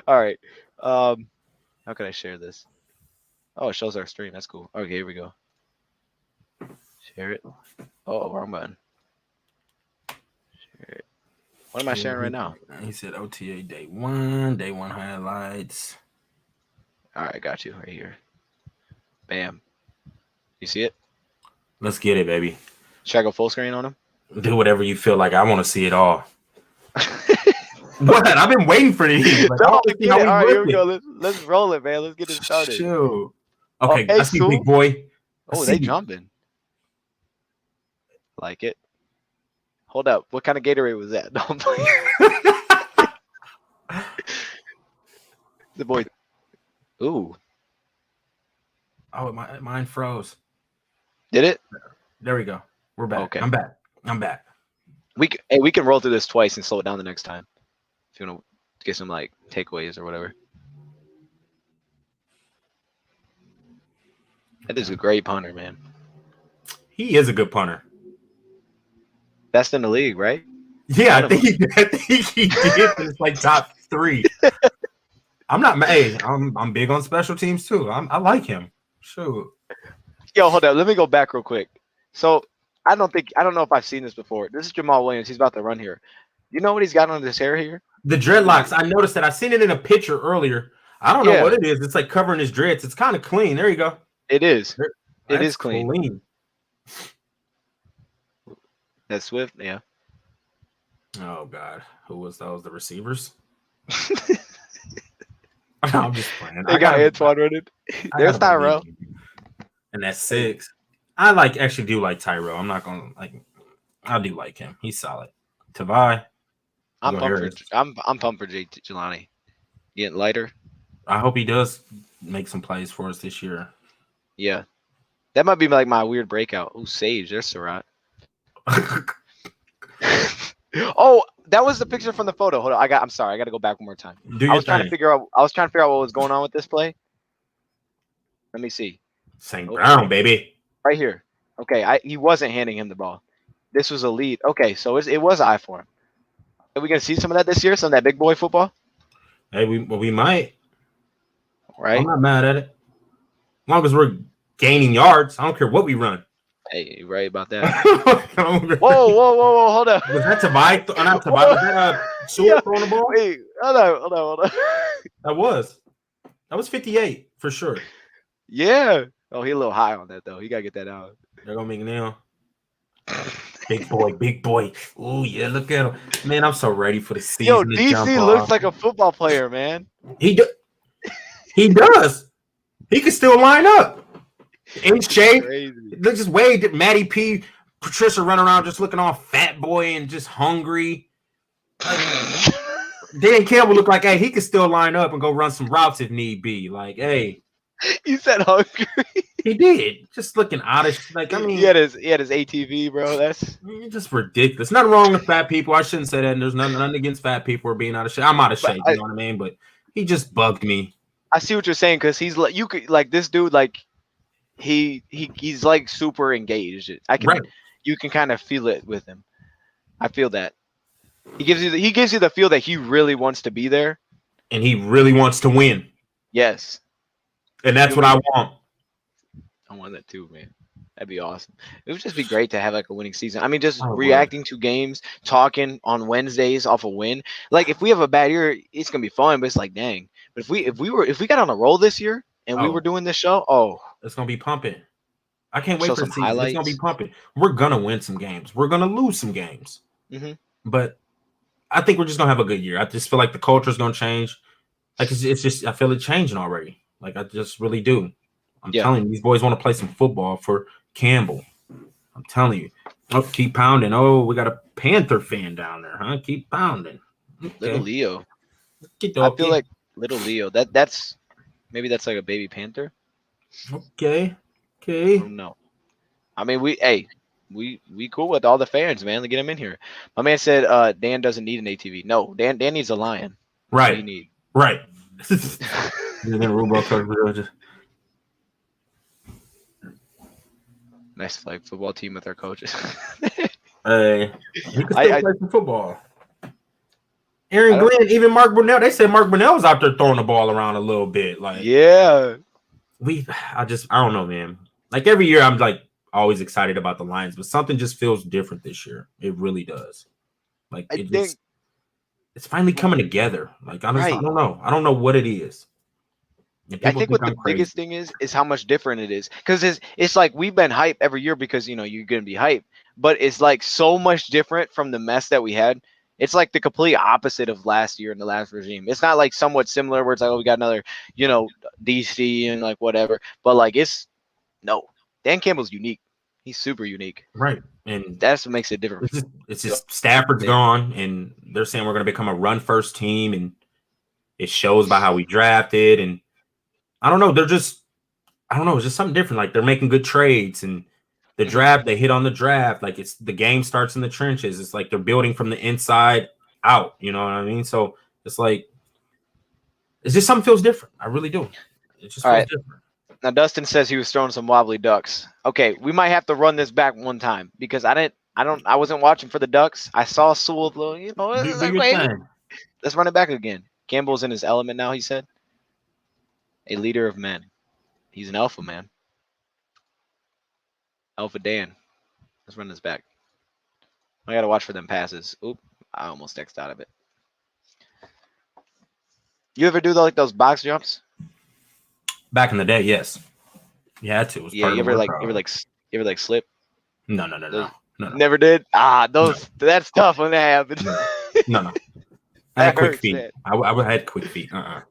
A: All right. How can I share this? Oh, it shows our stream. That's cool. Okay, here we go. Share it. Oh, wrong button. Share it. What am I sharing right now?
B: He said OTA day one highlights.
A: All right, got you right here. Bam. You see it?
B: Let's get it, baby.
A: Should I go full screen on him?
B: Do whatever you feel like. I want to see it all. What? I've been waiting for these.
A: All right, here we go. Let's roll it, man. Let's get it started.
B: Sure. Okay, I see
A: cool.
B: big boy.
A: They jumping. Like it. Hold up. What kind of Gatorade was that? Don't play. The boy. Ooh.
B: Oh, mine froze.
A: Did it?
B: There we go. We're back.
A: Okay.
B: I'm back.
A: We can roll through this twice and slow it down the next time. If you want to get some takeaways or whatever. That is a great punter, man.
B: He is a good punter.
A: Best in the league, right?
B: Yeah, I think he did. It's top 3. I'm not. Hey, I'm big on special teams too. I like him. Sure.
A: Yo, hold up. Let me go back real quick. So I don't know if I've seen this before. This is Jamal Williams. He's about to run here. You know what he's got on his hair here?
B: The dreadlocks. I noticed that. I seen it in a picture earlier. I don't know what it is. It's covering his dreads. It's kind of clean. There you go.
A: It is. It
B: That's
A: is clean. That's Swift, yeah.
B: Oh God, who was those? The receivers? I'm just playing.
A: They got Antoine running. There's Tyrell.
B: And that's 6. I actually do like Tyrell. I'm not gonna I do like him. He's solid. Tavai. You
A: I'm
B: gonna
A: pumped
B: hear
A: for
B: it.
A: I'm pumped for Jelani. Getting lighter.
B: I hope he does make some plays for us this year.
A: Yeah. That might be like my weird breakout. Ooh, Sage, there's Surratt. Oh, that was the picture from the photo. Hold on. I'm sorry, I gotta go back one more time.
B: Do
A: I
B: your
A: was trying to
B: thing.
A: figure out what was going on with this play. Let me see.
B: St.
A: Oh,
B: Brown, baby.
A: right here. Okay, he wasn't handing him the ball. This was a lead. Okay, so it was an eye for him. Are we gonna see some of that this year? Some of that big boy football?
B: Hey, we might.
A: Right?
B: I'm not mad at it. As long as we're gaining yards, I don't care what we run.
A: Hey, you right about that.
B: Whoa,
A: Whoa, hold up.
B: Was that Tobias? Not Tobias. Was that Sewell throwing the ball?
A: Wait, hold on.
B: That was 58 for sure.
A: Yeah. Oh, he a little high on that though. He gotta get that out.
B: They're gonna make now. Big boy. Oh yeah, look at him, man. I'm so ready for the
A: Yo,
B: season to jump
A: DC looks
B: off.
A: like a football player, man.
B: He does. He can still line up. In shape.
A: Crazy.
B: Look, just way Matty P, Patricia running around just looking all fat boy and just hungry. Dan Campbell looked like, hey, he could still line up and go run some routes if need be. Like, hey,
A: You said hungry.
B: he did. Just looking oddish. Like, I mean,
A: he had his ATV, bro. That's
B: just ridiculous. Nothing wrong with fat people. I shouldn't say that. And there's nothing against fat people or being out of shape. I'm out of shape, you know what I mean? But he just bugged me.
A: I see what you're saying because he's like you could like this dude like he's like super engaged. You can kind of feel it with him. I feel that he gives you the feel that he really wants to be there
B: and he really wants to win.
A: Yes,
B: and that's what I want.
A: I want that too, man. That'd be awesome. It would just be great to have like a winning season. I mean, just reacting to games, talking on Wednesdays off a win. Like if we have a bad year, it's gonna be fun, but it's like dang. But if we got on a roll this year and we were doing this show,
B: it's gonna be pumping. I can't wait for the season.
A: Highlights.
B: It's gonna be pumping. We're gonna win some games. We're gonna lose some games.
A: Mm-hmm.
B: But I think we're just gonna have a good year. I just feel like the culture is gonna change. Like it's just I feel it changing already. Like I just really do. I'm telling you, these boys want to play some football for Campbell. I'm telling you. Oh, keep pounding. Oh, we got a Panther fan down there, huh? Keep pounding.
A: Okay. Little Leo.
B: I
A: feel like little Leo. That's maybe that's like a baby panther.
B: Okay.
A: I don't know. I mean, we cool with all the fans, man. Let's get them in here. My man said Dan doesn't need an ATV. No, Dan needs a lion.
B: Right.
A: That's what you need.
B: Right.
A: Nice flag football team with our coaches.
B: Hey, he can still play some football. Aaron Glenn, even Mark Brunell. They said Mark Brunell was out there throwing the ball around a little bit. Like,
A: yeah.
B: I don't know, man. Like every year, I'm like always excited about the Lions, but something just feels different this year. It really does. Like it's finally coming together. Like I don't know. I don't know what it is.
A: I think what the biggest thing is how much different it is. Because it's like we've been hype every year because you're gonna be hype, but it's like so much different from the mess that we had. It's like the complete opposite of last year in the last regime. It's not like somewhat similar where it's like, oh, we got another, DC and like whatever. But like Dan Campbell's unique. He's super unique.
B: Right. And
A: that's what makes it different.
B: It's just Stafford's gone, and they're saying we're going to become a run-first team, and it shows by how we drafted. And I don't know. It's just something different. Like they're making good trades, and the draft, they hit on the draft. Like the game starts in the trenches. It's like they're building from the inside out. You know what I mean? So it's like it's just something feels different. I really do. It just feels different.
A: Now Dustin says he was throwing some wobbly ducks. Okay, we might have to run this back one time because I wasn't watching for the Ducks. I saw Sewell, let's run it back again. Campbell's in his element now, he said. A leader of men. He's an alpha man. Alpha Dan. Let's run this back. I gotta watch for them passes. Oop, I almost X'd out of it. You ever do those box jumps?
B: Back in the day, yes. You had to.
A: Yeah, you ever slip?
B: No.
A: Never did? That's tough when that happens.
B: No. I had quick feet. I had quick feet. Oh,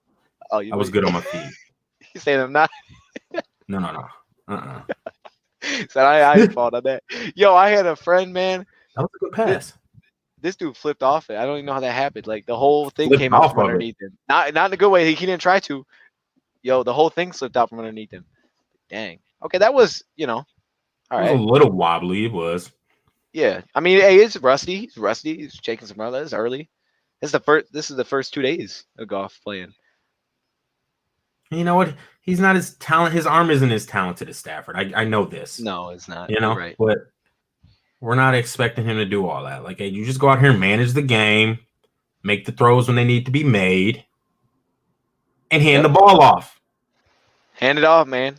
B: I was good on my feet.
A: You saying I'm not?
B: No.
A: So I fault on that. Yo, I had a friend, man.
B: That was a good pass.
A: this dude flipped off it. I don't even know how that happened. Like the whole thing
B: Flipped
A: came out
B: off
A: from
B: of it.
A: underneath him. Not in a good way. He didn't try to. Yo, the whole thing slipped out from underneath him. Dang. Okay, that was all
B: It was a
A: right.
B: little wobbly. It was.
A: Yeah, I mean, hey, it's rusty. He's rusty. He's shaking some rubber. It's early. This is the first 2 days of golf playing.
B: You know what? He's not as talented. His arm isn't as talented as Stafford. I know this.
A: No, it's not.
B: You know,
A: You're right.
B: but we're not expecting him to do all that. Like, hey, you just go out here and manage the game, make the throws when they need to be made, and hand the ball off.
A: Hand it off, man.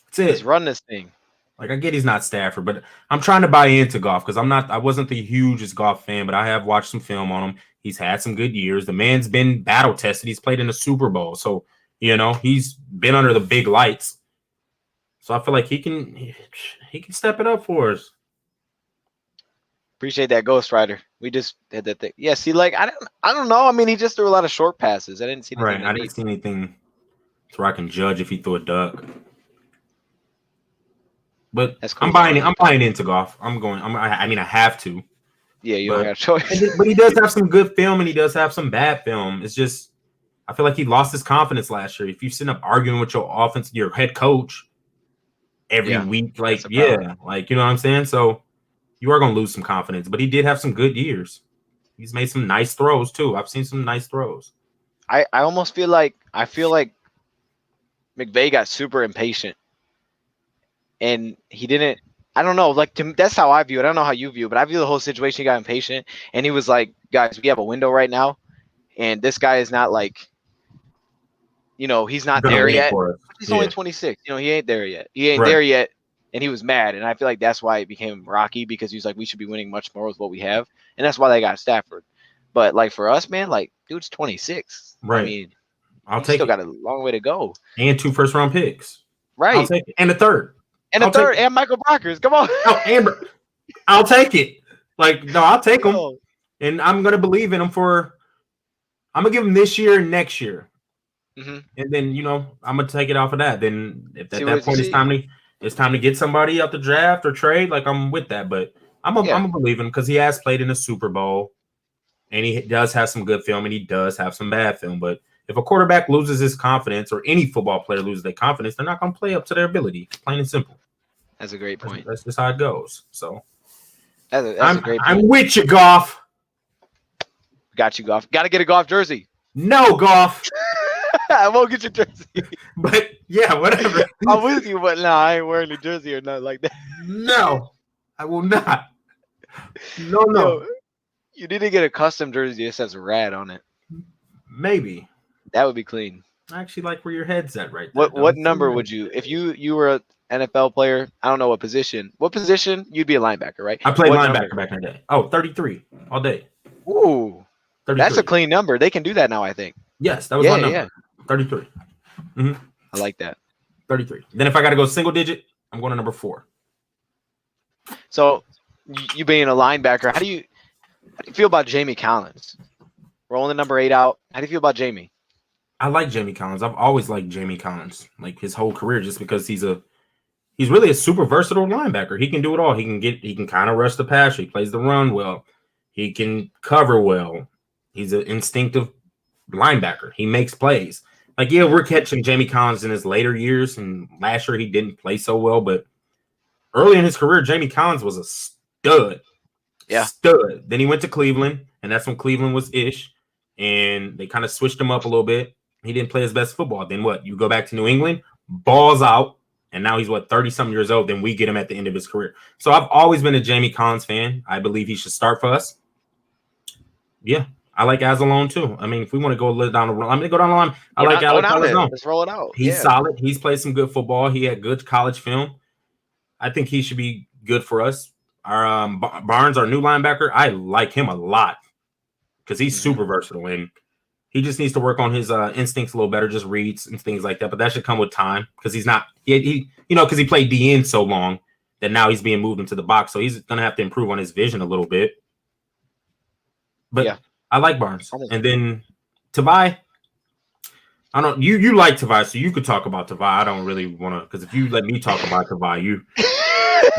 B: That's it.
A: Let's run this thing.
B: Like, I get he's not Stafford, but I'm trying to buy into golf because I wasn't the hugest golf fan, but I have watched some film on him. He's had some good years. The man's been battle tested. He's played in the Super Bowl. So, he's been under the big lights. So I feel like he can step it up for us.
A: Appreciate that, Ghost Rider. We just had that thing. Yeah, see, like I don't know. I mean, he just threw a lot of short passes. I didn't see anything.
B: Right. I didn't see anything where I can judge if he threw a duck. But
A: That's cool.
B: I'm buying into golf. I have to.
A: Yeah, you don't have a choice.
B: But he does have some good film and he does have some bad film. It's just I feel like he lost his confidence last year. If you sit up arguing with your head coach every week, like you know what I'm saying? So you are going to lose some confidence. But he did have some good years. He's made some nice throws too. I've seen some nice throws.
A: I almost feel like McVay got super impatient. And he didn't. I don't know. Like that's how I view it. I don't know how you view it, but I view the whole situation. He got impatient, and he was like, "Guys, we have a window right now, and this guy is not like, he's not there yet. He's only 26. He ain't there yet. He ain't there yet, and he was mad. And I feel like that's why it became rocky because he was like, we should be winning much more with what we have, and that's why they got Stafford. But like for us, man, like dude's 26.
B: Right.
A: I mean,
B: still
A: got a long way to go.
B: And 2 first-round picks.
A: Right.
B: I'll take it. And a third.
A: And and Michael Brockers. Come on.
B: Oh, Amber. I'll take it. Like, no, I'll take him. And I'm going to believe in him I'm going to give him this year and next year.
A: Mm-hmm.
B: And then, I'm going to take it off of that. Then at that point, it's time to get somebody out the draft or trade. Like, I'm with that. But I'm going to believe him because he has played in the Super Bowl. And he does have some good film and he does have some bad film. But if a quarterback loses his confidence or any football player loses their confidence, they're not going to play up to their ability. Plain and simple.
A: That's a great point.
B: That's just how it goes. So
A: that's a great point.
B: I'm with you, Goff.
A: Got you, Goff. Got to get a Goff jersey.
B: No, Goff.
A: I won't get your jersey.
B: But yeah, whatever.
A: I'm with you, but no, I ain't wearing a jersey or nothing like that.
B: No, I will not. No.
A: Yo, you need to get a custom jersey that says "Rad" on it.
B: Maybe
A: that would be clean.
B: I actually like where your head's at right there.
A: What number would you, if you were an NFL player? I don't know what position. What position? You'd be a linebacker, right?
B: I played linebacker back in the day. Oh, 33 all day.
A: Ooh, 33. That's a clean number. They can do that now, I think.
B: Yes, that was my number. Yeah. 33. Mm-hmm.
A: I like that.
B: 33. Then if I got to go single digit, I'm going to number 4.
A: So, you being a linebacker, how do you feel about Jamie Collins? Rolling the number 8 out. How do you feel about Jamie?
B: I like Jamie Collins. I've always liked Jamie Collins, like his whole career, just because he's really a super versatile linebacker. He can do it all. He can kind of rush the passer. He plays the run well. He can cover well. He's an instinctive linebacker. He makes plays. Like, yeah, we're catching Jamie Collins in his later years, and last year he didn't play so well, but early in his career, Jamie Collins was a stud.
A: Yeah.
B: Stud. Then he went to Cleveland, and that's when Cleveland was ish, and they kind of switched him up a little bit. He didn't play his best football. Then what? You go back to New England, balls out, and now he's 30-something years old. Then we get him at the end of his career. So I've always been a Jamie Collins fan. I believe he should start for us. Yeah, I like Azalone too. I mean, if we want to go down the line, I'm going to go down the line. I like Azalone.
A: Let's roll it out.
B: He's solid. He's played some good football. He had good college film. I think he should be good for us. Our Barnes, our new linebacker, I like him a lot because he's super versatile and he just needs to work on his instincts a little better, just reads and things like that. But that should come with time because he's not because he played DN so long that now he's being moved into the box. So he's going to have to improve on his vision a little bit. But yeah, I like Barnes. And then Tavai, I don't. You like Tavai, so you could talk about Tavai. I don't really want to because if you let me talk about Tavai,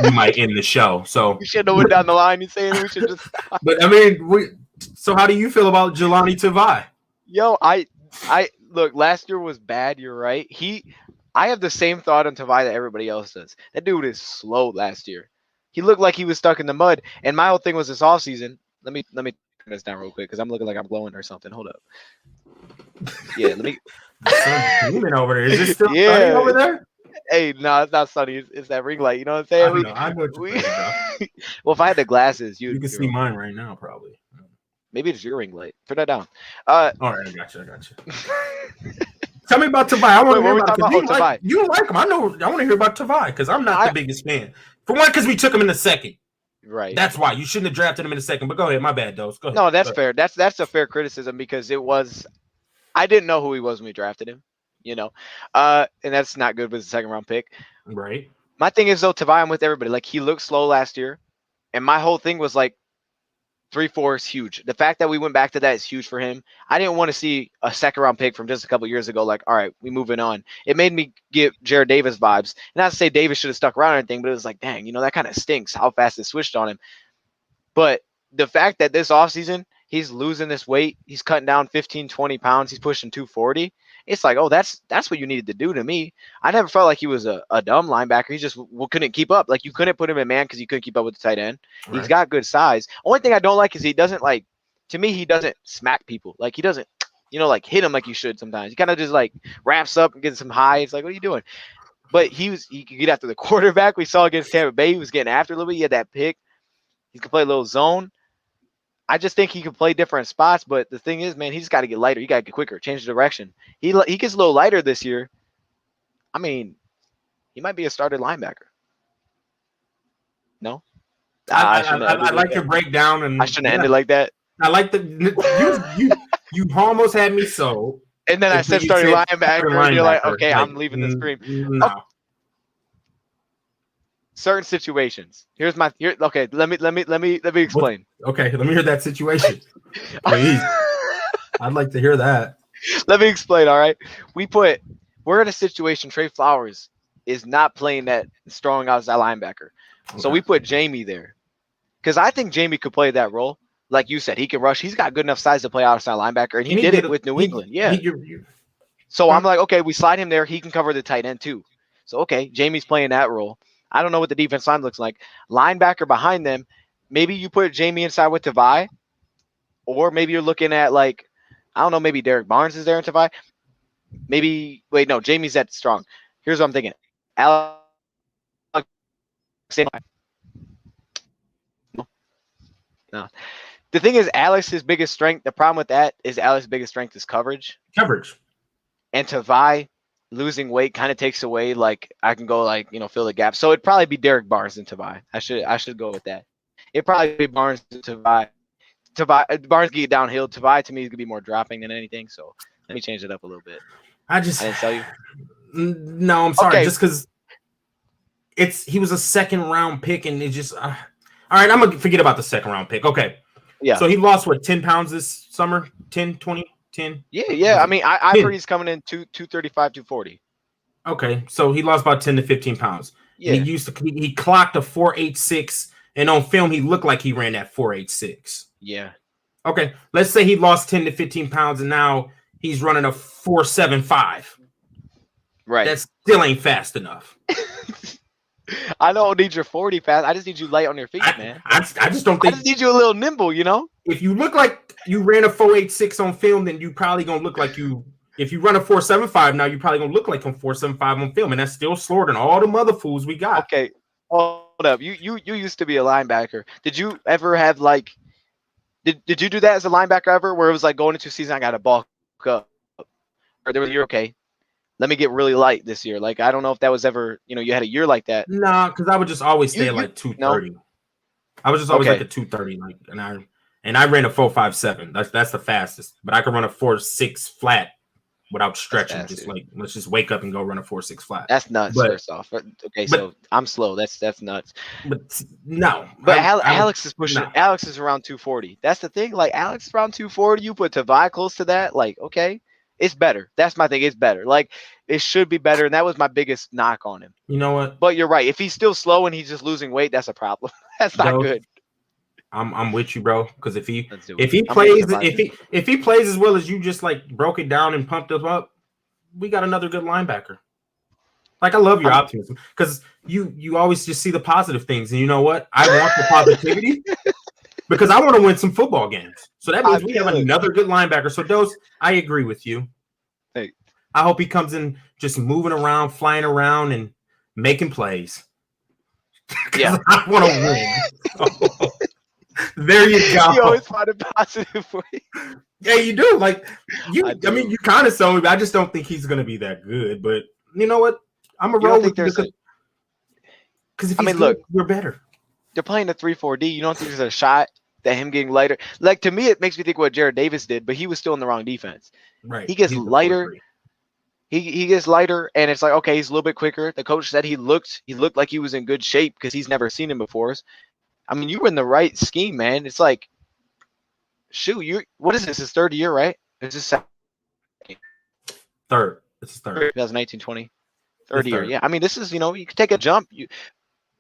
B: we might end the show. So
A: We should have went down the line. You saying we should just stop.
B: but I mean, so how do you feel about Jelani Tavai?
A: Yo, I look. Last year was bad. You're right. I have the same thought on Tavai that everybody else does. That dude is slow last year. He looked like he was stuck in the mud. And my whole thing was this offseason. Let me turn this down real quick because I'm looking like I'm glowing or something. Hold up. Yeah, let me.
B: The sun's beaming over there. Is it still
A: Yeah.
B: sunny over there?
A: Hey, no, it's not sunny. It's that ring light. You know what I'm saying?
B: I know what you're saying, bro.
A: Well, if I had the glasses,
B: You can see mine right now, probably.
A: Maybe it's your ring light. Turn that down.
B: All right, I got you. Tell me about Tavai. I want to hear about Tavai. You like him. I want to hear about Tavai because I'm not the biggest fan. For one, because we took him in the second.
A: Right.
B: That's why. You shouldn't have drafted him in the second. But go ahead. My bad, Dose. Go ahead.
A: No, that's fair. That's a fair criticism because I didn't know who he was when we drafted him, you know. And that's not good with the second round pick.
B: Right.
A: My thing is though, Tavai, I'm with everybody. Like he looked slow last year. And my whole thing was like 3-4 is huge. The fact that we went back to that is huge for him. I didn't want to see a second round pick from just a couple years ago. Like, all right, we moving on. It made me get Jared Davis vibes. Not to say Davis should have stuck around or anything, but it was like, dang, that kind of stinks how fast it switched on him. But the fact that this offseason, he's losing this weight, he's cutting down 15, 20 pounds, he's pushing 240. It's like, oh, that's what you needed to do to me. I never felt like he was a dumb linebacker. He just couldn't keep up. Like you couldn't put him in man because he couldn't keep up with the tight end. Right. He's got good size. Only thing I don't like is he doesn't to me, he doesn't smack people. Like he doesn't, like hit him like you should sometimes. He kind of just like wraps up and gets some high. It's like, what are you doing? But he could get after the quarterback. We saw against Tampa Bay, he was getting after a little bit. He had that pick. He could play a little zone. I just think he could play different spots, but the thing is, man, he just got to get lighter. He got to get quicker, change the direction. He gets a little lighter this year. I mean, he might be a started linebacker. No,
B: I like your breakdown, and
A: I shouldn't end it like that.
B: I like you almost had me sold,
A: and then I said started linebacker, and you're like, okay, I'm leaving the screen.
B: No.
A: Oh. Certain situations. Okay, let me explain.
B: Okay, let me hear that situation. Please. I'd like to hear that.
A: Let me explain, all right? We're in a situation, Trey Flowers is not playing that strong outside linebacker. Okay. So we put Jamie there. Because I think Jamie could play that role. Like you said, he can rush. He's got good enough size to play outside linebacker, and he did it with New England. Yeah. So I'm like, okay, we slide him there. He can cover the tight end too. So, okay, Jamie's playing that role. I don't know what the defense line looks like. Linebacker behind them, maybe you put Jamie inside with Tavai, or maybe you're looking at I don't know, maybe Derek Barnes is there in Tavai. No, Jamie's that strong. Here's what I'm thinking. Alex. No. The thing is, Alex's biggest strength, the problem with that is Alex's biggest strength is coverage. And Tavai, losing weight kind of takes away, I can go fill the gap. So it'd probably be Derek Barnes and Tavai. I should go with that. It'd probably be Barnes and Tavai. Barnes can get downhill. Tavai to me is gonna be more dropping than anything. So let me change it up a little bit. I didn't tell you.
B: No, I'm sorry. Okay. Just because he was a second round pick, and it just all right. I'm gonna forget about the second round pick. Okay. Yeah. So he lost 10 pounds this summer? 10, 20? 10.
A: Yeah. I mean, I heard he's coming in 235, 240.
B: Okay, so he lost about 10 to 15 pounds. Yeah. And he clocked a 4.86, and on film he looked like he ran that 4.86.
A: Yeah.
B: Okay, let's say he lost 10 to 15 pounds, and now he's running a 4.75.
A: Right.
B: That still ain't fast enough.
A: I don't need your 40 fast. I just need you light on your feet, man.
B: I just don't think.
A: I just need you a little nimble,
B: If you look like you ran a 4.86 on film, then you probably gonna look like you. If you run a 4.75 now, you're probably gonna look like a 4.75 on film, and that's still slower than all the other fools we got.
A: Okay, hold up. You used to be a linebacker. Did you ever have Did you do that as a linebacker ever, where it was going into season, I got to bulk up, or there was a year, okay, let me get really light this year. I don't know if that was ever, you had a year like that.
B: Nah, because I would just always stay at 230. No? I was just always at 230, and I ran a 4.57. That's the fastest, but I could run a 4.6 flat without stretching. Just let's just wake up and go run a 4.6 flat.
A: That's nuts. First off, okay, so I'm slow. That's nuts.
B: But no,
A: Alex is pushing. No. Alex is around 240. That's the thing. Alex is around 240. You put Tavai close to that. Okay. It's better. That's my thing. It's better. it should be better, and that was my biggest knock on him.
B: You know what?
A: But you're right. If he's still slow and he's just losing weight, that's a problem. That's not good.
B: I'm with you, bro. Because if he plays as well as you just like broke it down and pumped us up, we got another good linebacker. Like I love your optimism because you always just see the positive things, and you know what? I want the positivity because I want to win some football games. So that means we have another good linebacker. So Dose, I agree with you.
A: Hey.
B: I hope he comes in just moving around, flying around, and making plays.
A: Yeah,
B: I want to win. There you go.
A: You always find a positive way.
B: Yeah, you do. Like you, I mean, you kind of sold me. I just don't think he's going to be that good. But you know what? I'm a roll with you because if he's good, we're better.
A: They're playing the 3-4-D. You don't think there's a shot that him getting lighter? Like to me, it makes me think what Jared Davis did, but he was still in the wrong defense.
B: Right.
A: He gets lighter. He gets lighter, and it's like, okay, he's a little bit quicker. The coach said he looked like he was in good shape because he's never seen him before. I mean, you were in the right scheme, man. It's like, shoot, what is this? His third year, right? It's his second.
B: Third. It's his third.
A: 2019-20. Third year. Yeah. I mean, this is, you could take a jump.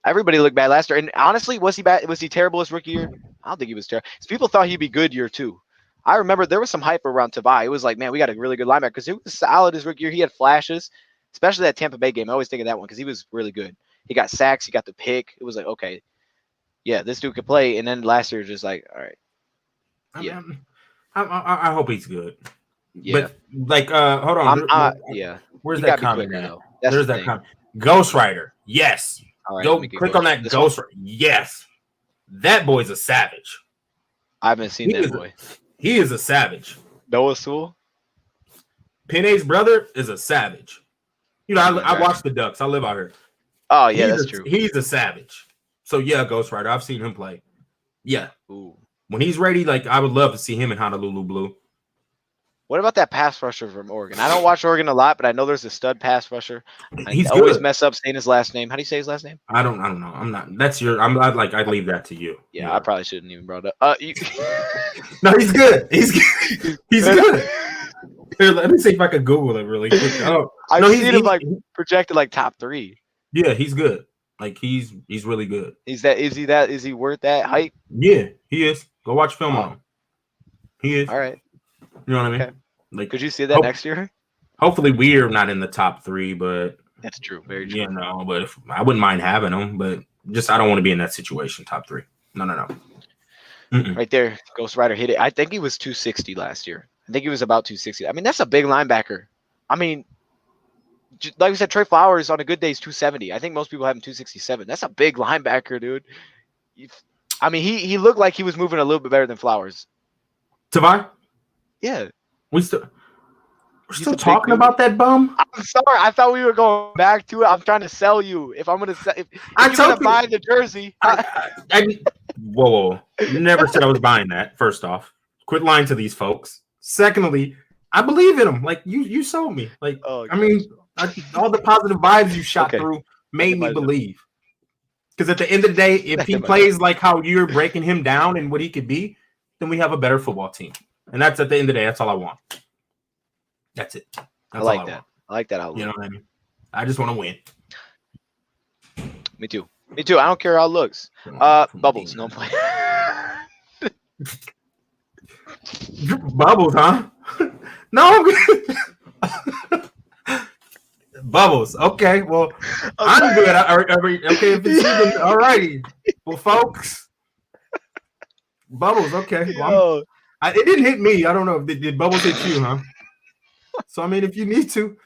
A: Everybody looked bad last year. And honestly, was he bad? Was he terrible his rookie year? I don't think he was terrible. People thought he'd be good year 2. I remember there was some hype around Tavai. It was like, man, we got a really good linebacker because he was solid his rookie year. He had flashes, especially that Tampa Bay game. I always think of that one because he was really good. He got sacks. He got the pick. It was like, okay, yeah, this dude could play. And then last year, just like, all right.
B: Yeah. I hope he's good.
A: Yeah.
B: But, like, hold on.
A: Yeah.
B: Where's that comment now? There's that comment. Ghost Rider. Yes.
A: All right,
B: go click on that Ghost Rider. Yes. That boy's a savage.
A: I haven't seen that boy.
B: He is a savage.
A: Noah Sewell?
B: Pene's brother is a savage. I watch the Ducks. I live out here.
A: Oh, yeah, that's true.
B: He's a savage. So, yeah, Ghost Rider. I've seen him play. Yeah.
A: Ooh.
B: When he's ready, like, I would love to see him in Honolulu Blue.
A: What about that pass rusher from Oregon? I don't watch Oregon a lot, but I know there's a stud pass rusher.
B: He's
A: I always mess up saying his last name. How do you say his last name?
B: I don't know. I'm not. That's your. I'd leave that to you.
A: Yeah, I probably shouldn't even brought it up.
B: No, he's good. He's good. He's good. Here, let me see if I can Google it really quick.
A: I've seen him like projected like top 3.
B: Yeah, he's good. Like he's really good.
A: Is he worth that hype?
B: Yeah, he is. Go watch film on him. He is.
A: All right.
B: You know what I mean?
A: Okay.
B: Like,
A: could you see that next year?
B: Hopefully, we're not in the top 3, but
A: that's true. Very true.
B: Yeah, no, but I wouldn't mind having them, but just I don't want to be in that situation. Top 3. No. Mm-mm.
A: Right there, Ghost Rider hit it. I think he was 260 last year. I think he was about 260. I mean, that's a big linebacker. I mean, like we said, Trey Flowers on a good day is 270. I think most people have him 267. That's a big linebacker, dude. I mean, he looked like he was moving a little bit better than Flowers.
B: Tavai?
A: Yeah.
B: We're still talking about that bum?
A: I'm sorry. I thought we were going back to it. I'm trying to sell you. If I'm going to sell, if you're going to buy the jersey.
B: Whoa. Never said I was buying that, first off. Quit lying to these folks. Secondly, I believe in him. Like, you sold me. Like, I mean, all the positive vibes you shot through made me believe. Because at the end of the day, if he plays like how you're breaking him down and what he could be, then we have a better football team. And that's at the end of the day. That's all I want. That's it.
A: I like that. I like that outlook.
B: You know what I mean? I just want to win.
A: Me too. I don't care how it looks. Bubbles, no play.
B: Bubbles, huh? No. Bubbles. Okay. Well, I'm good. Okay. If it's even, all righty. Well, folks. Bubbles. Okay. Well, it didn't hit me. I don't know. Did Bubbles hit you, huh? So, I mean, if you need to.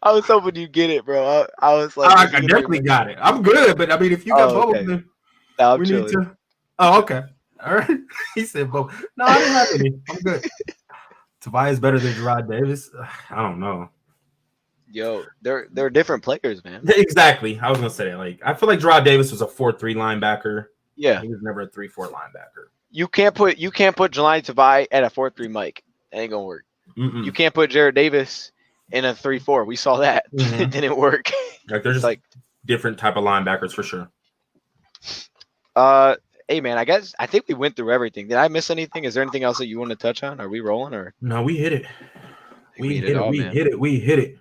A: I was hoping you get it, bro. I was like,
B: I definitely got it. I'm good, but I mean, if you got Bubbles, then we need to. Oh, okay. All right. He said, Bubbles. No, I didn't have any. I'm good. Tavai is better than Gerard Davis. I don't know.
A: Yo, they're different players, man.
B: Exactly. I was gonna say that. Like, I feel like Gerard Davis was a 4-3 linebacker.
A: Yeah,
B: he was never a 3-4 linebacker.
A: You can't put Jelani Tavai at a 4-3 Mike. That ain't gonna work.
B: Mm-mm.
A: You can't put Jared Davis in a 3-4. We saw that.
B: Mm-hmm.
A: It didn't work.
B: Like, there's just like different type of linebackers for sure.
A: hey man, I think we went through everything. Did I miss anything? Is there anything else that you want to touch on? Are we rolling or?
B: No, we hit it. We hit it.
A: all,
B: We
A: man.
B: hit it. We hit it.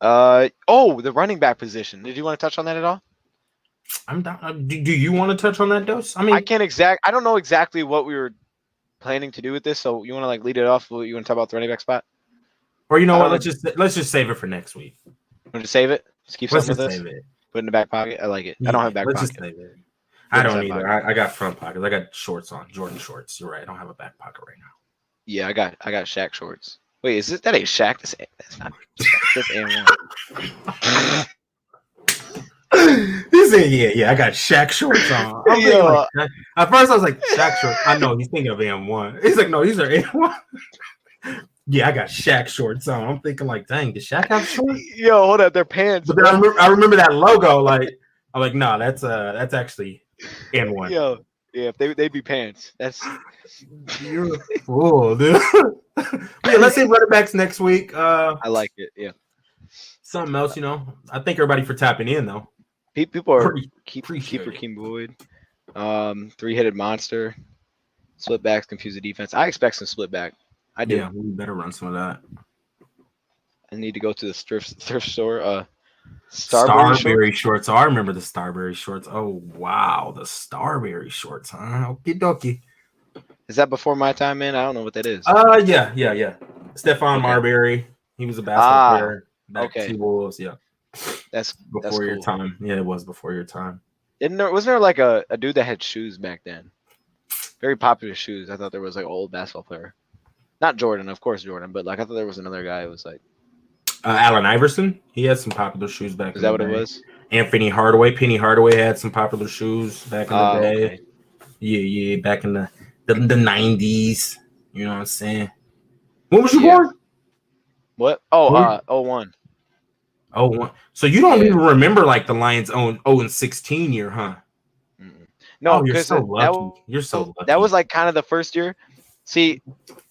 A: The running back position. Did you want to touch on that at all?
B: I'm down. Do you want to touch on that, Dose? I mean,
A: I don't know exactly what we were planning to do with this. So you want to like lead it off? You want to talk about the running back spot?
B: Or you know what? Let's just save it for next week.
A: Want to save it? Just keep
B: Let's
A: something
B: just
A: with
B: save
A: us.
B: it.
A: Put it in the back pocket. I like it. I don't have a back
B: let's
A: pocket.
B: Just save it. I don't either. I got front pockets. I got shorts on, Jordan shorts. You're right. I don't have a back pocket right now.
A: Yeah, I got Shaq shorts. Wait, is this that ain't Shaq? That's not that's AM1.
B: He said, yeah, I got Shaq shorts on. I'm thinking like, at first I was like, Shaq shorts. I know he's thinking of AM1. He's like, no, these are AM1. Yeah, I got Shaq shorts on. I'm thinking like, dang, did Shaq have shorts?
A: Yo, hold up, they're pants.
B: But then I remember that logo. Like, I'm like, no, that's actually AM1.
A: Yo, yeah, if they'd be pants. That's
B: you're a fool, dude. Yeah, let's see running backs next week.
A: I like it. Yeah.
B: Something else, I thank everybody for tapping in though.
A: People are keeper King Boyd, three-headed monster, split backs confuse the defense. I expect some split back. I do.
B: Yeah, we better run some of that.
A: I need to go to the thrift store.
B: Starberry shorts. Oh, I remember the Starberry shorts. Oh wow, the Starberry shorts, huh? Okie dokie.
A: Is that before my time, man? I don't know what that is.
B: Yeah. Stephon Marbury. He was a basketball player. Back to Wolves. Yeah.
A: That's
B: before your time. Yeah, it was before your time.
A: Wasn't there like a dude that had shoes back then? Very popular shoes. I thought there was like an old basketball player. Not Jordan, of course Jordan, but like I thought there was another guy who was like
B: Allen Iverson. He had some popular shoes back in the day.
A: Is that what it was?
B: Anthony Hardaway. Penny Hardaway had some popular shoes back in the day. Okay. Yeah, back in the 90s. You know what I'm saying? When was you born?
A: What? Oh, 01.
B: 01. So you don't even remember like the Lions' own 0-16 year, huh?
A: No,
B: you're so lucky. You're so lucky.
A: That was like kind of the first year. See,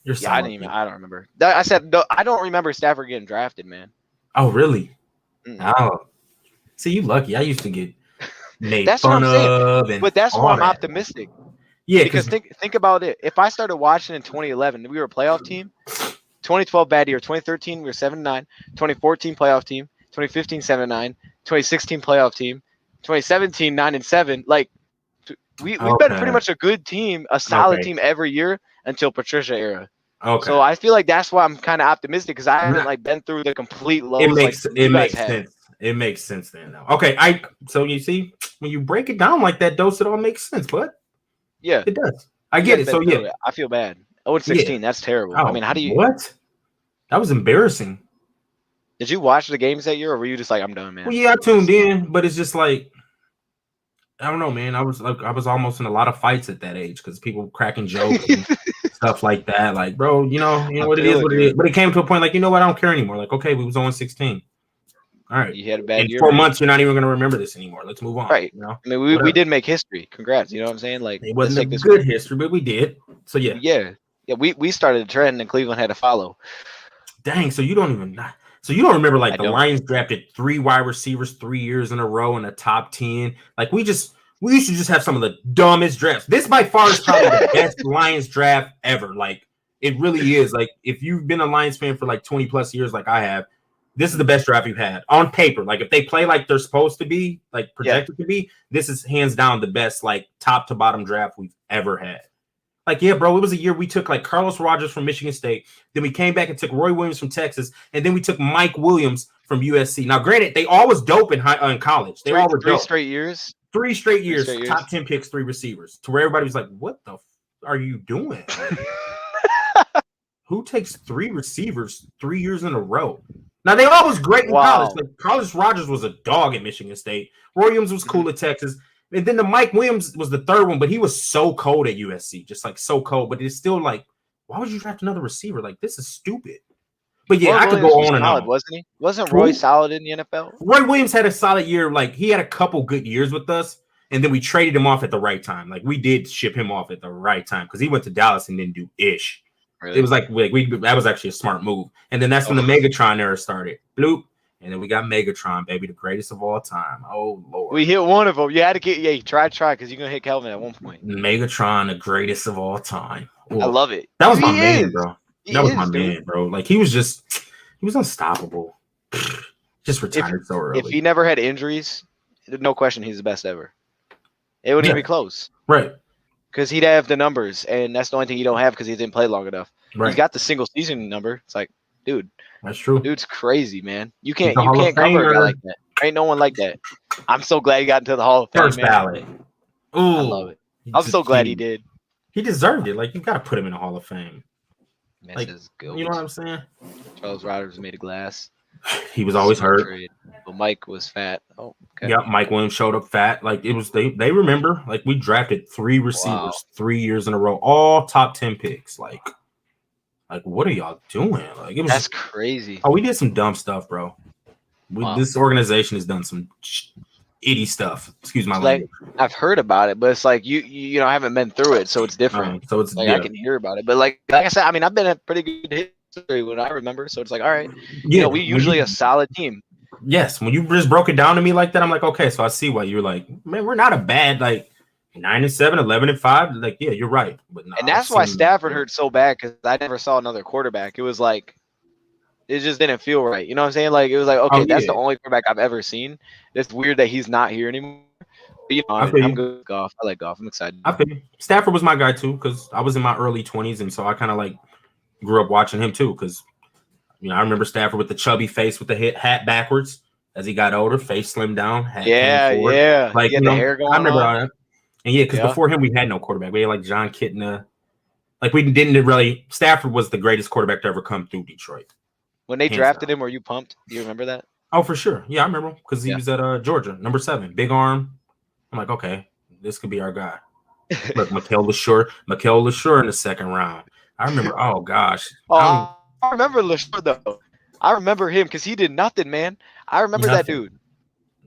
B: you're so
A: I don't remember. I said no, I don't remember Stafford getting drafted, man.
B: Oh, really? Oh, see, you lucky. I used to get made
A: that's
B: fun
A: what I'm saying. But that's why I'm optimistic.
B: Yeah,
A: because think about it. If I started watching in 2011, we were a playoff team. 2012 bad year. 2013 we were 7-9. 2014 playoff team. 2015 7-9. 2016 playoff team. 2017 9-7. Like we've been pretty much a good team, a solid team every year until Patricia era. Okay. So I feel like that's why I'm kind of optimistic because I haven't like been through the complete lows.
B: It makes sense. It makes sense then though. Okay, so you see when you break it down like that, Dose, it all makes sense, bud.
A: Yeah,
B: it does. I get it. So yeah,
A: I feel bad. 0-16, that's terrible. I mean, how do you?
B: What? That was embarrassing.
A: Did you watch the games that year, or were you just like, I'm done, man?
B: Well, yeah, I tuned in, but it's just like I don't know, man. I was almost in a lot of fights at that age because people cracking jokes and stuff like that. Like, bro, you know what it is, what it is. But it came to a point like, you know what? I don't care anymore. Like, okay, we was 0-16. All right.
A: You had a bad year.
B: 4 months, you're not even going to remember this anymore. Let's move on.
A: Right.
B: You know?
A: I mean, we did make history. Congrats. You know what I'm saying? Like,
B: it wasn't a good history, but we did. So yeah.
A: Yeah. We started a trend, and Cleveland had to follow.
B: Dang. So you don't remember like the Lions drafted 3 wide receivers 3 years in a row in the top 10. Like we used to just have some of the dumbest drafts. This by far is probably the best Lions draft ever. Like it really is. Like if you've been a Lions fan for like 20 plus years, like I have, this is the best draft you've had on paper. Like if they play like they're supposed to be, like projected to be, this is hands down the best, like top to bottom draft we've ever had. Like, yeah, bro, it was a year we took like Carlos Rogers from Michigan State. Then we came back and took Roy Williams from Texas. And then we took Mike Williams from USC. Now, granted, they all was dope in college. They all were dope.
A: 3 straight years.
B: 3 straight years, top 10 picks, 3 receivers. To where everybody was like, what the are you doing? Who takes 3 receivers 3 years in a row? Now, they all was great in college. Like, Carlos Rogers was a dog at Michigan State. Roy Williams was cool at Texas. And then the Mike Williams was the 3rd one, but he was so cold at USC. Just, like, so cold. But it's still, like, why would you draft another receiver? Like, this is stupid. But, yeah, I could go on and on.
A: Wasn't he? Wasn't Roy solid in the NFL?
B: Roy Williams had a solid year. Like, he had a couple good years with us. And then we traded him off at the right time. Like, we did ship him off at the right time because he went to Dallas and didn't do ish. Really? It was like that was actually a smart move. And then that's when the Megatron era started. Bloop. And then we got Megatron, baby, the greatest of all time. Oh Lord.
A: We hit one of them. You had to get try because you're gonna hit Kelvin at one point.
B: Megatron, the greatest of all time. Ooh.
A: I love it.
B: That was my
A: He
B: man,
A: is.
B: bro.
A: He
B: That was
A: is,
B: my
A: dude.
B: man, bro. Like he was unstoppable. Just retired so early.
A: If he never had injuries, no question he's the best ever. It wouldn't even be close.
B: Right.
A: Because he'd have the numbers, and that's the only thing you don't have because he didn't play long enough.
B: Right.
A: He's got the single season number. It's like, dude,
B: that's true.
A: Dude's crazy, man. You can't
B: Hall of
A: cover a guy
B: Famer.
A: like that. Ain't no one like that. I'm so glad he got into the Hall of Fame.
B: First ballot. Ooh,
A: I love it. I'm so glad he did.
B: He deserved it. Like you got to put him in the Hall of Fame.
A: Man,
B: Like,
A: good.
B: you know what I'm saying?
A: Charles Rodgers was made of glass.
B: He was always hurt.
A: But Mike was fat. Oh, okay.
B: Yeah, Mike Williams showed up fat. Like it was they remember. Like we drafted 3 receivers 3 years in a row, all top 10 picks. Like what are y'all doing? Like it was
A: that's crazy.
B: Oh, we did some dumb stuff, bro. This organization has done some itty stuff. Excuse my language.
A: I've heard about it, but it's like you know I haven't been through it, so it's different.
B: So it's
A: like I can hear about it, but like I said, I mean I've been a pretty good history when I remember, so it's like all right, you know, we usually a solid team.
B: Yes, when you just broke it down to me like that, I'm like, okay, so I see why you're like, man, we're not a bad 9-7, 11-5. Like, yeah, you're right. But
A: and that's why Stafford hurt so bad because I never saw another quarterback. It was like it just didn't feel right. You know what I'm saying? Like it was like, okay, that's the only quarterback I've ever seen. It's weird that he's not here anymore. But, you know, I'm good with golf. I like golf. I'm excited.
B: I feel Stafford was my guy too because I was in my early 20s, and so I kind of like grew up watching him too because. You know, I remember Stafford with the chubby face with the hat backwards as he got older, face slimmed down. Hat
A: yeah.
B: Like,
A: you know, the hair going
B: I remember
A: on.
B: all that. And because before him, we had no quarterback. We had like John Kitna. Like, we didn't really. Stafford was the greatest quarterback to ever come through Detroit.
A: When they drafted him, were you pumped? Do you remember that?
B: Oh, for sure. Yeah, I remember because he was at Georgia, number 7, big arm. I'm like, okay, this could be our guy. Look, Mikael LaSure in the second round. I remember. Oh gosh.
A: I remember LaSure though. I remember him because he did nothing, man. I remember that dude.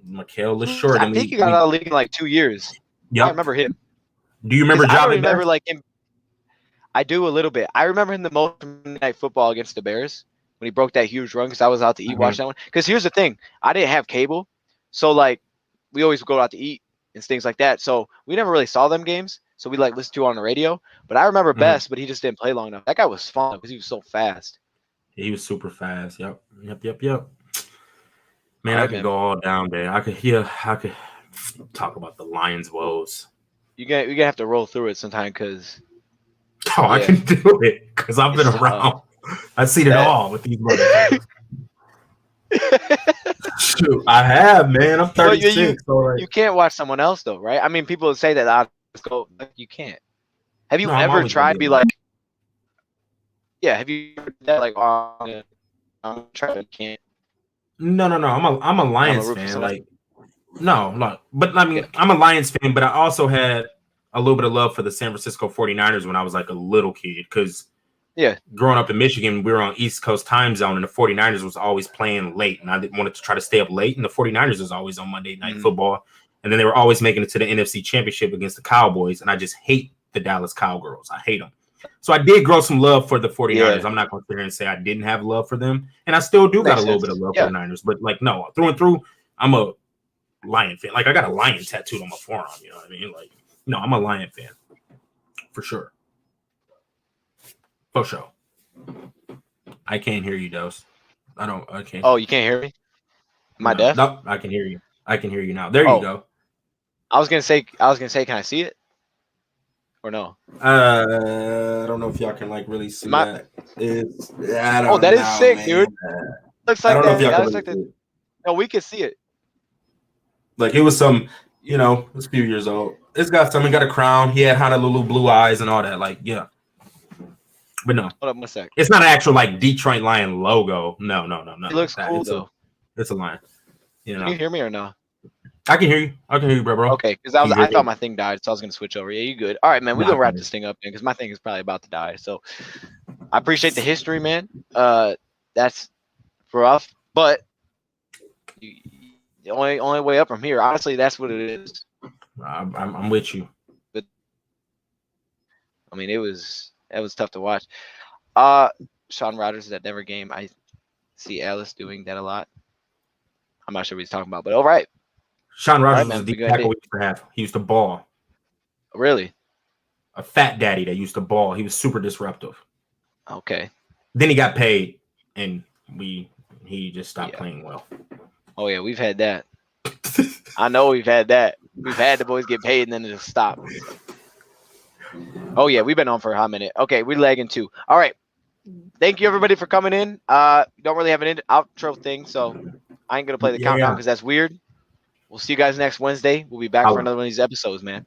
B: Mikael LaSure.
A: I think he got out of the league in like 2 years. Yeah, I remember him.
B: Do you remember?
A: I remember like him. I do a little bit. I remember him the most from Monday Night Football against the Bears when he broke that huge run because I was out to eat, watch that one. Because here's the thing, I didn't have cable, so like we always go out to eat and things like that. So we never really saw them games. So we like listened to it on the radio. But I remember Best, but he just didn't play long enough. That guy was fun because he was so fast.
B: He was super fast. Yep. Man, I could go all down there. I could talk about the Lions' woes.
A: You're gonna have to roll through it sometime because
B: I can do it because I've been around. I've seen it all with these motherfuckers. Shoot, I have, man. I'm 36.
A: You can't watch someone else though, right? I mean, people say that you can't. Have you ever tried to be like? Yeah, have you ever done like I'm trying to can't?
B: No. I'm a Lions fan. Like, no. But I mean, I'm a Lions fan, but I also had a little bit of love for the San Francisco 49ers when I was like a little kid. Because growing up in Michigan, we were on East Coast time zone, and the 49ers was always playing late, and I didn't want to try to stay up late. And the 49ers was always on Monday Night Football, and then they were always making it to the NFC Championship against the Cowboys, and I just hate the Dallas Cowgirls. I hate them. So I did grow some love for the 49ers. I'm not going to sit here and say I didn't have love for them. And I still do got a little bit of love for the Niners. But, like, no, through and through, I'm a Lion fan. Like, I got a lion tattooed on my forearm. You know what I mean? Like, no, I'm a Lion fan. For sure. For sure. I can't hear you, Dose. I can't.
A: Oh, you can't hear me? Am I deaf?
B: No, I can hear you. I can hear you now. There you go.
A: I was gonna say, can I see it? Or no?
B: I don't know if y'all can like really see that.
A: That is sick, man. Dude. Looks like that. No, we can see it.
B: Like it was some, it was a few years old. It's got a crown. He had Honolulu blue eyes and all that. Like, yeah. But no.
A: Hold up 1 sec.
B: It's not an actual like Detroit Lion logo. No.
A: It looks cool though.
B: It's a lion.
A: Can you hear me or no?
B: I can hear you, bro.
A: Okay, because I thought my thing died, so I was gonna switch over. Yeah, you good? All right, man. We're gonna wrap this thing up because my thing is probably about to die. So I appreciate the history, man. That's rough, but the only way up from here. Honestly, that's what it is.
B: I'm with you.
A: But I mean, that was tough to watch. Sean Rodgers is at Denver game. I see Alice doing that a lot. I'm not sure what he's talking about, but all right.
B: Sean Rogers
A: man,
B: was the
A: we got
B: tackle we used to have. He used to ball.
A: Really?
B: A fat daddy that used to ball. He was super disruptive.
A: Okay.
B: Then he got paid, and he just stopped playing well.
A: Oh yeah, we've had that. I know we've had that. We've had the boys get paid and then it just stop. Oh yeah, we've been on for a hot minute. Okay, we're lagging too. All right. Thank you everybody for coming in. Don't really have an outro thing, so I ain't gonna play the countdown because that's weird. We'll see you guys next Wednesday. We'll be back for another one of these episodes, man.